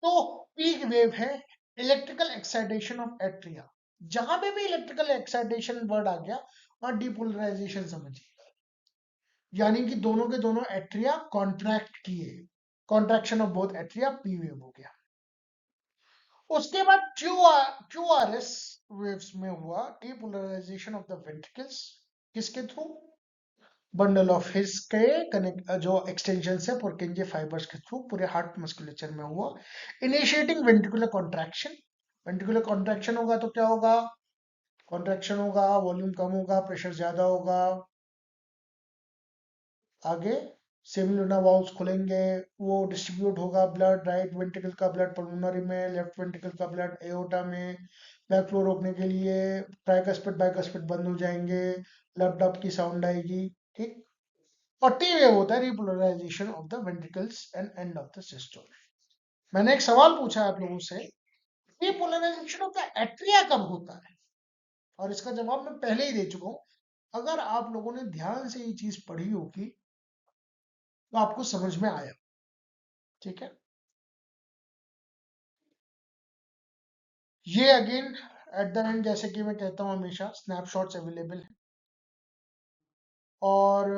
तो पीक वेव है इलेक्ट्रिकल एक्साइटेशन ऑफ एट्रिया। जहां पे भी इलेक्ट्रिकल एक्साइटेशन वर्ड आ गया वहां डिपोलराइजेशन समझिए, यानी कि दोनों के दोनों एट्रिया कॉन्ट्रैक्ट किए, contraction of both atria, P wave हो गया। उसके बाद क्यूआरएस वेव्स में हुआ डिपोलराइजेशन ऑफ द वेंट्रिकल्स, किसके थ्रू, बंडल ऑफ हिस के कनेक्ट जो एक्सटेंशन है पुरकिंजे फाइबर्स के थ्रू पूरे हार्ट मस्कुलेचर में हुआ, initiating ventricular contraction, ventricular contraction होगा तो क्या होगा, कॉन्ट्रैक्शन होगा, वॉल्यूम कम होगा, प्रेशर ज्यादा होगा। आगे सेमिलुनर वाल्व्स खुलेंगे, वो डिस्ट्रीब्यूट होगा ब्लड, राइट वेंट्रिकल का ब्लड पल्मोनरी में, लेफ्ट वेंट्रिकल का ब्लड एओर्टा में। बैक फ्लो रोकने के लिए ट्राइकस्पिड बाइकस्पिड बंद हो जाएंगे, लब डब की साउंड आएगी। ठीक। और टी वेव होता है repolarisation of the ventricles and end of the system. मैंने एक सवाल पूछा आप लोगों से, रिपोलराइजेशन ऑफ द एट्रिया कब होता है, और इसका जवाब मैं पहले ही दे चुका हूं। अगर आप लोगों ने ध्यान से ये चीज पढ़ी होगी तो आपको समझ में आया। ठीक है। ये अगेन एट द एंड, जैसे कि मैं कहता हूं हमेशा, स्नैपशॉट्स अवेलेबल है, और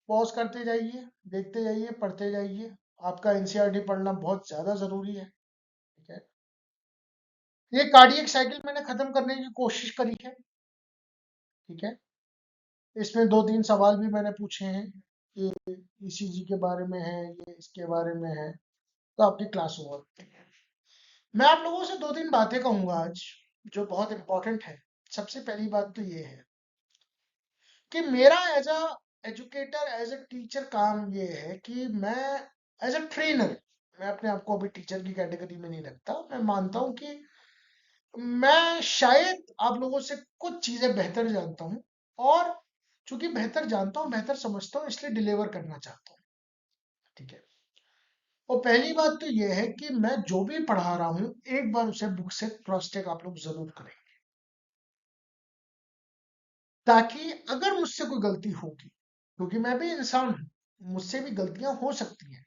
पॉज करते जाइए, देखते जाइए, पढ़ते जाइए। आपका एनसीईआरटी पढ़ना बहुत ज्यादा जरूरी है। ठीक है। ये कार्डियक साइकिल मैंने खत्म करने की कोशिश करी है। ठीक है। इसमें 2-3 सवाल भी मैंने पूछे हैं, ये ईसीजी के बारे में है, ये इसके बारे में है, तो आपकी क्लास ओवर। मैं आप लोगों से 2-3 बातें कहूंगा आज, जो बहुत इंपॉर्टेंट है। सबसे पहली बात तो ये है कि मेरा as a educator, as a teacher काम ये है कि मैं एज अ ट्रेनर, मैं अपने आप को अभी टीचर की कैटेगरी में नहीं रखता। मैं मानता हूं कि मैं शायद आप लोगों से कुछ चीजें बेहतर जानता हूं, और चूंकि बेहतर जानता हूं, बेहतर समझता हूं, इसलिए डिलीवर करना चाहता हूं। ठीक है। और पहली बात तो यह है कि मैं जो भी पढ़ा रहा हूं, एक बार उसे बुक से क्रॉस चेक आप लोग जरूर करें, ताकि अगर मुझसे कोई गलती होगी, क्योंकि मैं भी इंसान हूं, मुझसे भी गलतियां हो सकती हैं।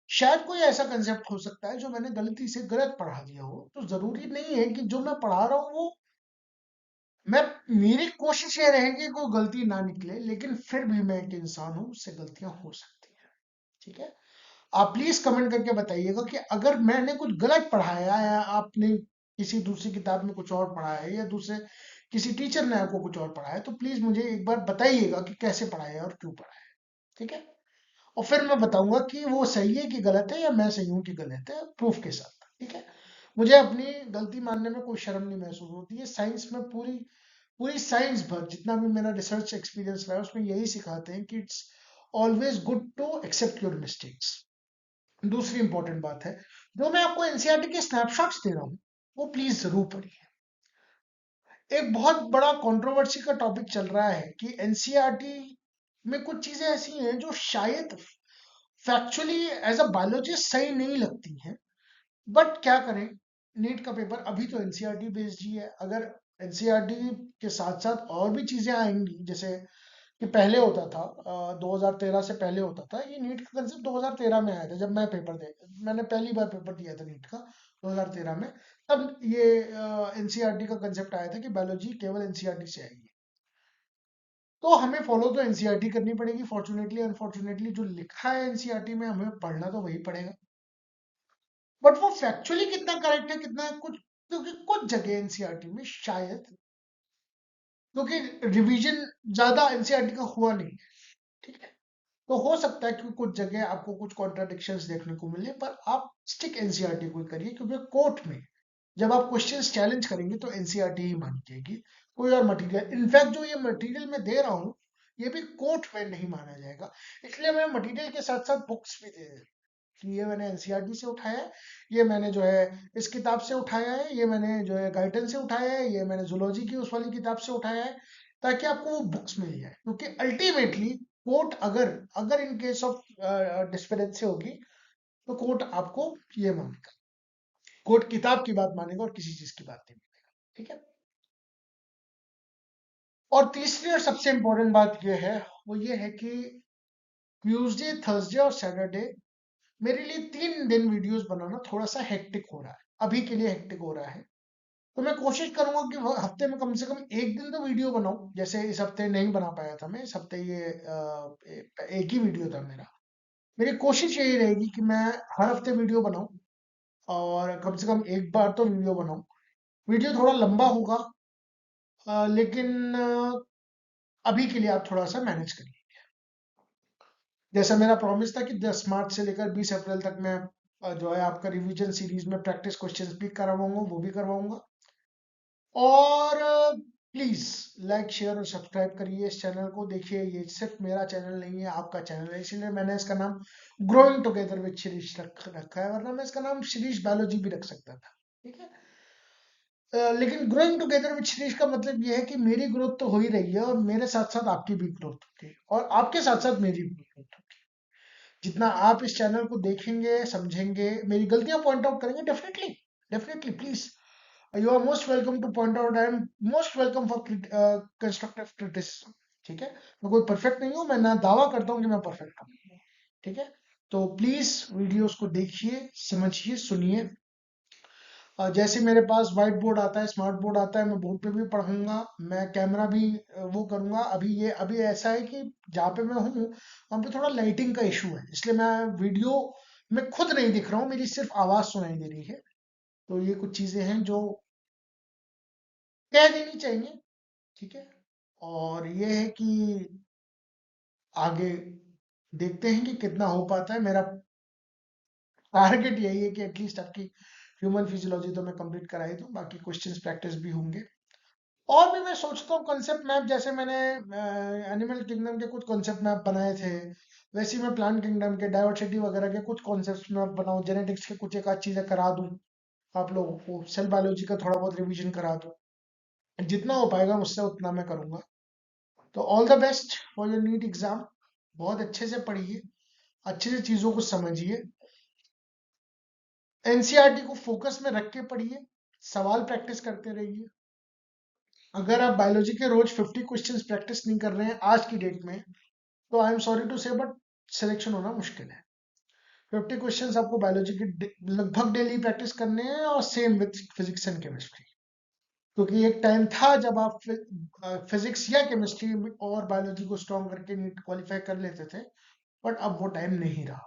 शायद कोई ऐसा कंसेप्ट हो सकता है जो मैंने गलती से गलत पढ़ा दिया हो, तो जरूरी नहीं है कि जो मैं पढ़ा रहा हूँ वो, मैं, मेरी कोशिश ये रहेगी कि कोई गलती ना निकले, लेकिन फिर भी मैं एक इंसान हूं, मुझसे गलतियां हो सकती हैं। ठीक है। आप प्लीज कमेंट करके बताइएगा कि अगर मैंने कुछ गलत पढ़ाया है, या आपने किसी दूसरी किताब में कुछ और पढ़ा है, या दूसरे किसी टीचर ने आपको कुछ और पढ़ाया है, तो प्लीज मुझे एक बार बताइएगा कि कैसे पढ़ाया है और क्यों पढ़ाया है। ठीक है। और फिर मैं बताऊंगा कि वो सही है कि गलत है, या मैं सही हूं कि गलत है, प्रूफ के साथ। ठीक है। मुझे अपनी गलती मानने में कोई शर्म नहीं महसूस होती है। साइंस में पूरी पूरी साइंस भर जितना भी मेरा रिसर्च एक्सपीरियंस रहा है, उसमें यही सिखाते हैं कि it's always good to accept your mistakes. दूसरी इंपॉर्टेंट बात है, जो मैं आपको एनसीईआरटी के स्नैपशॉट्स दे रहा हूं, वो प्लीज जरूर पढ़िए। एक बहुत बड़ा कंट्रोवर्सी का टॉपिक चल रहा है कि एनसीईआरटी में कुछ चीजें ऐसी हैं जो शायद फैक्चुअली एज अ बायोलॉजिस्ट सही नहीं लगती हैं, बट क्या करें, नीट का पेपर अभी तो एनसीईआरटी बेस्ड ही है। अगर एनसीईआरटी के साथ साथ और भी चीजें आएंगी, जैसे कि पहले होता था, 2013 से पहले होता था, ये नीट का कंसेप्ट 2013 में आया था, जब मैं पेपर दे, मैंने पहली बार पेपर दिया था नीट का 2013 में। तब ये एनसीईआरटी का कंसेप्ट आया था कि बायोलॉजी केवल एनसीईआरटी से आएगी। तो हमें फॉलो तो एनसीईआरटी करनी पड़ेगी, फॉर्चुनेटली अनफॉर्चुनेटली जो लिखा है एनसीईआरटी में हमें पढ़ना तो वही पड़ेगा, बट वो फैक्चुअली कितना करेक्ट है, कितना कुछ, क्योंकि कुछ जगह एनसीईआरटी में शायद, क्योंकि रिवीजन ज्यादा एनसीईआरटी का हुआ नहीं है। ठीक है। तो हो सकता है कि कुछ जगह आपको कुछ कॉन्ट्राडिक्शंस देखने को मिले, पर आप स्टिक एनसीईआरटी को ही करिए, क्योंकि कोर्ट में जब आप क्वेश्चंस चैलेंज करेंगे तो एनसीईआरटी ही मानी जाएगी। कोई और मटेरियल, इनफैक्ट जो ये मटेरियल मैं दे रहा हूँ, ये भी कोर्ट में नहीं माना जाएगा। इसलिए मैं मटेरियल के साथ साथ बुक्स भी दे रहा हूँ कि ये मैंने एनसीईआरटी से उठाया है, ये मैंने जो है इस किताब से उठाया है, ये मैंने जो है गाइडेंस से उठाया है, ये मैंने जूलॉजी की उस वाली किताब से उठाया है, ताकि आपको वो बुक्स मिल जाए। क्योंकि अल्टीमेटली कोर्ट, अगर अगर इन केस ऑफ डिस्पेरेंसी होगी, तो कोर्ट आपको ये मानेगा, कोर्ट किताब की बात मानेगा और किसी चीज की बात नहीं मानेगा। ठीक है। और तीसरी और सबसे इंपॉर्टेंट बात यह है, वो ये है कि ट्यूसडे, थर्सडे और सैटरडे मेरे लिए 3 दिन वीडियोस बनाना थोड़ा सा हेक्टिक हो रहा है, अभी के लिए हेक्टिक हो रहा है। तो मैं कोशिश करूंगा कि हफ्ते में कम से कम एक दिन तो वीडियो बनाऊं। जैसे इस हफ्ते नहीं बना पाया था मैं, इस हफ्ते ये एक ही वीडियो था मेरा। मेरी कोशिश यही रहेगी कि मैं हर हफ्ते वीडियो बनाऊं, और कम से कम एक बार तो वीडियो बनाऊं। वीडियो थोड़ा लंबा होगा, लेकिन अभी के लिए आप थोड़ा सा मैनेज करिए। जैसा मेरा प्रॉमिस था कि 10 मार्च से लेकर 20 अप्रैल तक मैं जो है आपका रिवीजन सीरीज में प्रैक्टिस क्वेश्चंस भी करवाऊंगा, वो भी करवाऊंगा। और प्लीज लाइक शेयर और सब्सक्राइब करिए इस चैनल को। देखिए ये सिर्फ मेरा चैनल नहीं है, आपका चैनल है, इसीलिए मैंने इसका नाम ग्रोइंग टुगेदर विद शिरीष रखा है, वरना मैं इसका नाम शिरीष बायोलॉजी भी रख सकता था। ठीक है। लेकिन ग्रोइंग टुगेदर विद शिरीष का मतलब ये है कि मेरी ग्रोथ तो हो ही रही है, और मेरे साथ साथ आपकी भी ग्रोथ होगी, और आपके साथ साथ मेरी भी ग्रोथ होगी। जितना आप इस चैनल को देखेंगे, समझेंगे, मेरी गलतियां पॉइंट आउट करेंगे, definitely definitely please you are most welcome to point out. I am most welcome for constructive criticism. ठीक है। मैं कोई परफेक्ट नहीं हूं, मैं ना दावा करता हूं कि मैं परफेक्ट हूं। ठीक है। तो प्लीज वीडियोस को देखिए, समझिए, सुनिए। जैसे मेरे पास व्हाइट बोर्ड आता है, स्मार्ट बोर्ड आता है, मैं बोर्ड पे भी पढ़ूंगा, मैं कैमरा भी वो करूंगा। अभी ऐसा है कि जहाँ पे मैं हूँ वहाँ पे थोड़ा लाइटिंग का इशू है, इसलिए मैं वीडियो में खुद नहीं दिख रहा हूँ, मेरी सिर्फ आवाज सुनाई दे रही है। तो ये कुछ चीजें हैं जो कह देनी चाहिए। ठीक है। और ये है कि आगे देखते हैं कि कितना हो पाता है। मेरा टारगेट यही है कि एटलीस्ट आपकी ह्यूमन फिजियोलॉजी तो मैं कंप्लीट करा ही दूं, बाकी क्वेश्चंस प्रैक्टिस भी होंगे। और भी मैं सोचता हूँ कॉन्सेप्ट मैप, जैसे मैंने एनिमल किंगडम के कुछ कॉन्सेप्ट मैप बनाए थे, वैसे ही मैं प्लांट किंगडम के डाइवर्सिटी वगैरह के कुछ कॉन्सेप्ट मैप बनाऊं, जेनेटिक्स के कुछ एक आध चीजें करा दूं आप लोगों को, सेल बायोलॉजी का थोड़ा बहुत रिवीजन करा दूं। जितना हो पाएगा मुझसे उतना मैं करूंगा। तो all the best for your NEET exam. बहुत अच्छे से पढ़िए, अच्छे से चीजों को समझिए, एनसीईआरटी को फोकस में रख के पढ़िए, सवाल प्रैक्टिस करते रहिए। अगर आप बायोलॉजी के रोज 50 क्वेश्चंस प्रैक्टिस नहीं कर रहे हैं आज की डेट में, तो आई एम सॉरी टू से बट सिलेक्शन होना मुश्किल है। 50 क्वेश्चंस आपको बायोलॉजी की लगभग डेली प्रैक्टिस करने हैं, और same with physics and chemistry. क्योंकि एक टाइम था जब आप फिजिक्स या केमिस्ट्री और बायोलॉजी को स्ट्रॉन्ग करके नीट क्वालिफाई कर लेते थे, बट अब वो टाइम नहीं रहा।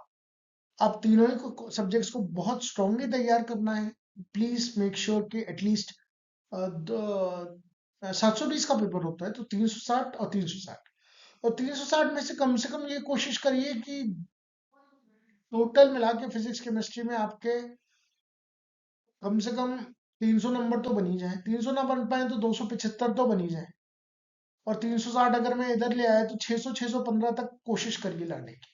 अब तीनों ही को सब्जेक्ट्स को बहुत स्ट्रांगली तैयार करना है। प्लीज मेक श्योर कि एटलीस्ट 720 का पेपर होता है, तो 360 और 360, और 360 में से कम ये कोशिश करिए कि टोटल मिला के फिजिक्स केमिस्ट्री में आपके कम से कम 300 नंबर तो बनी जाए। 300 ना बन पाए तो 275 तो बनी जाए, और 360 अगर मैं इधर ले आया तो 600 615 तक कोशिश करिए लाने की।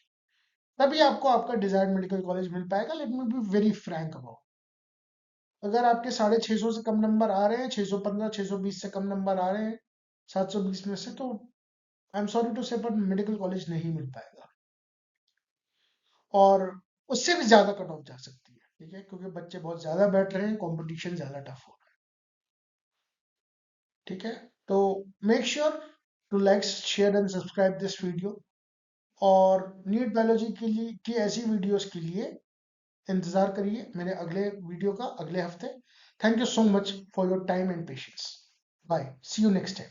तभी आपको आपका डिजायर्ड मेडिकल कॉलेज मिल पाएगा। Let me be very Frank about, अगर आपके 650 से कम नंबर आ रहे हैं, 615 620 से कम नंबर आ रहे हैं 720 में से, तो आई एम सॉरी टू से पर मेडिकल कॉलेज नहीं मिल पाएगा, और उससे भी ज्यादा कट ऑफ जा सकती है। ठीक है। क्योंकि बच्चे बहुत ज्यादा बैठ रहे हैं, कंपटीशन ज्यादा टफ हो रहा है। ठीक है। तो make sure to like share and subscribe this video, और नीट बायोलॉजी के लिए की ऐसी वीडियोस के लिए इंतजार करिए मेरे अगले वीडियो का, अगले हफ्ते। Thank you so much for your time and patience. Bye, see you next time.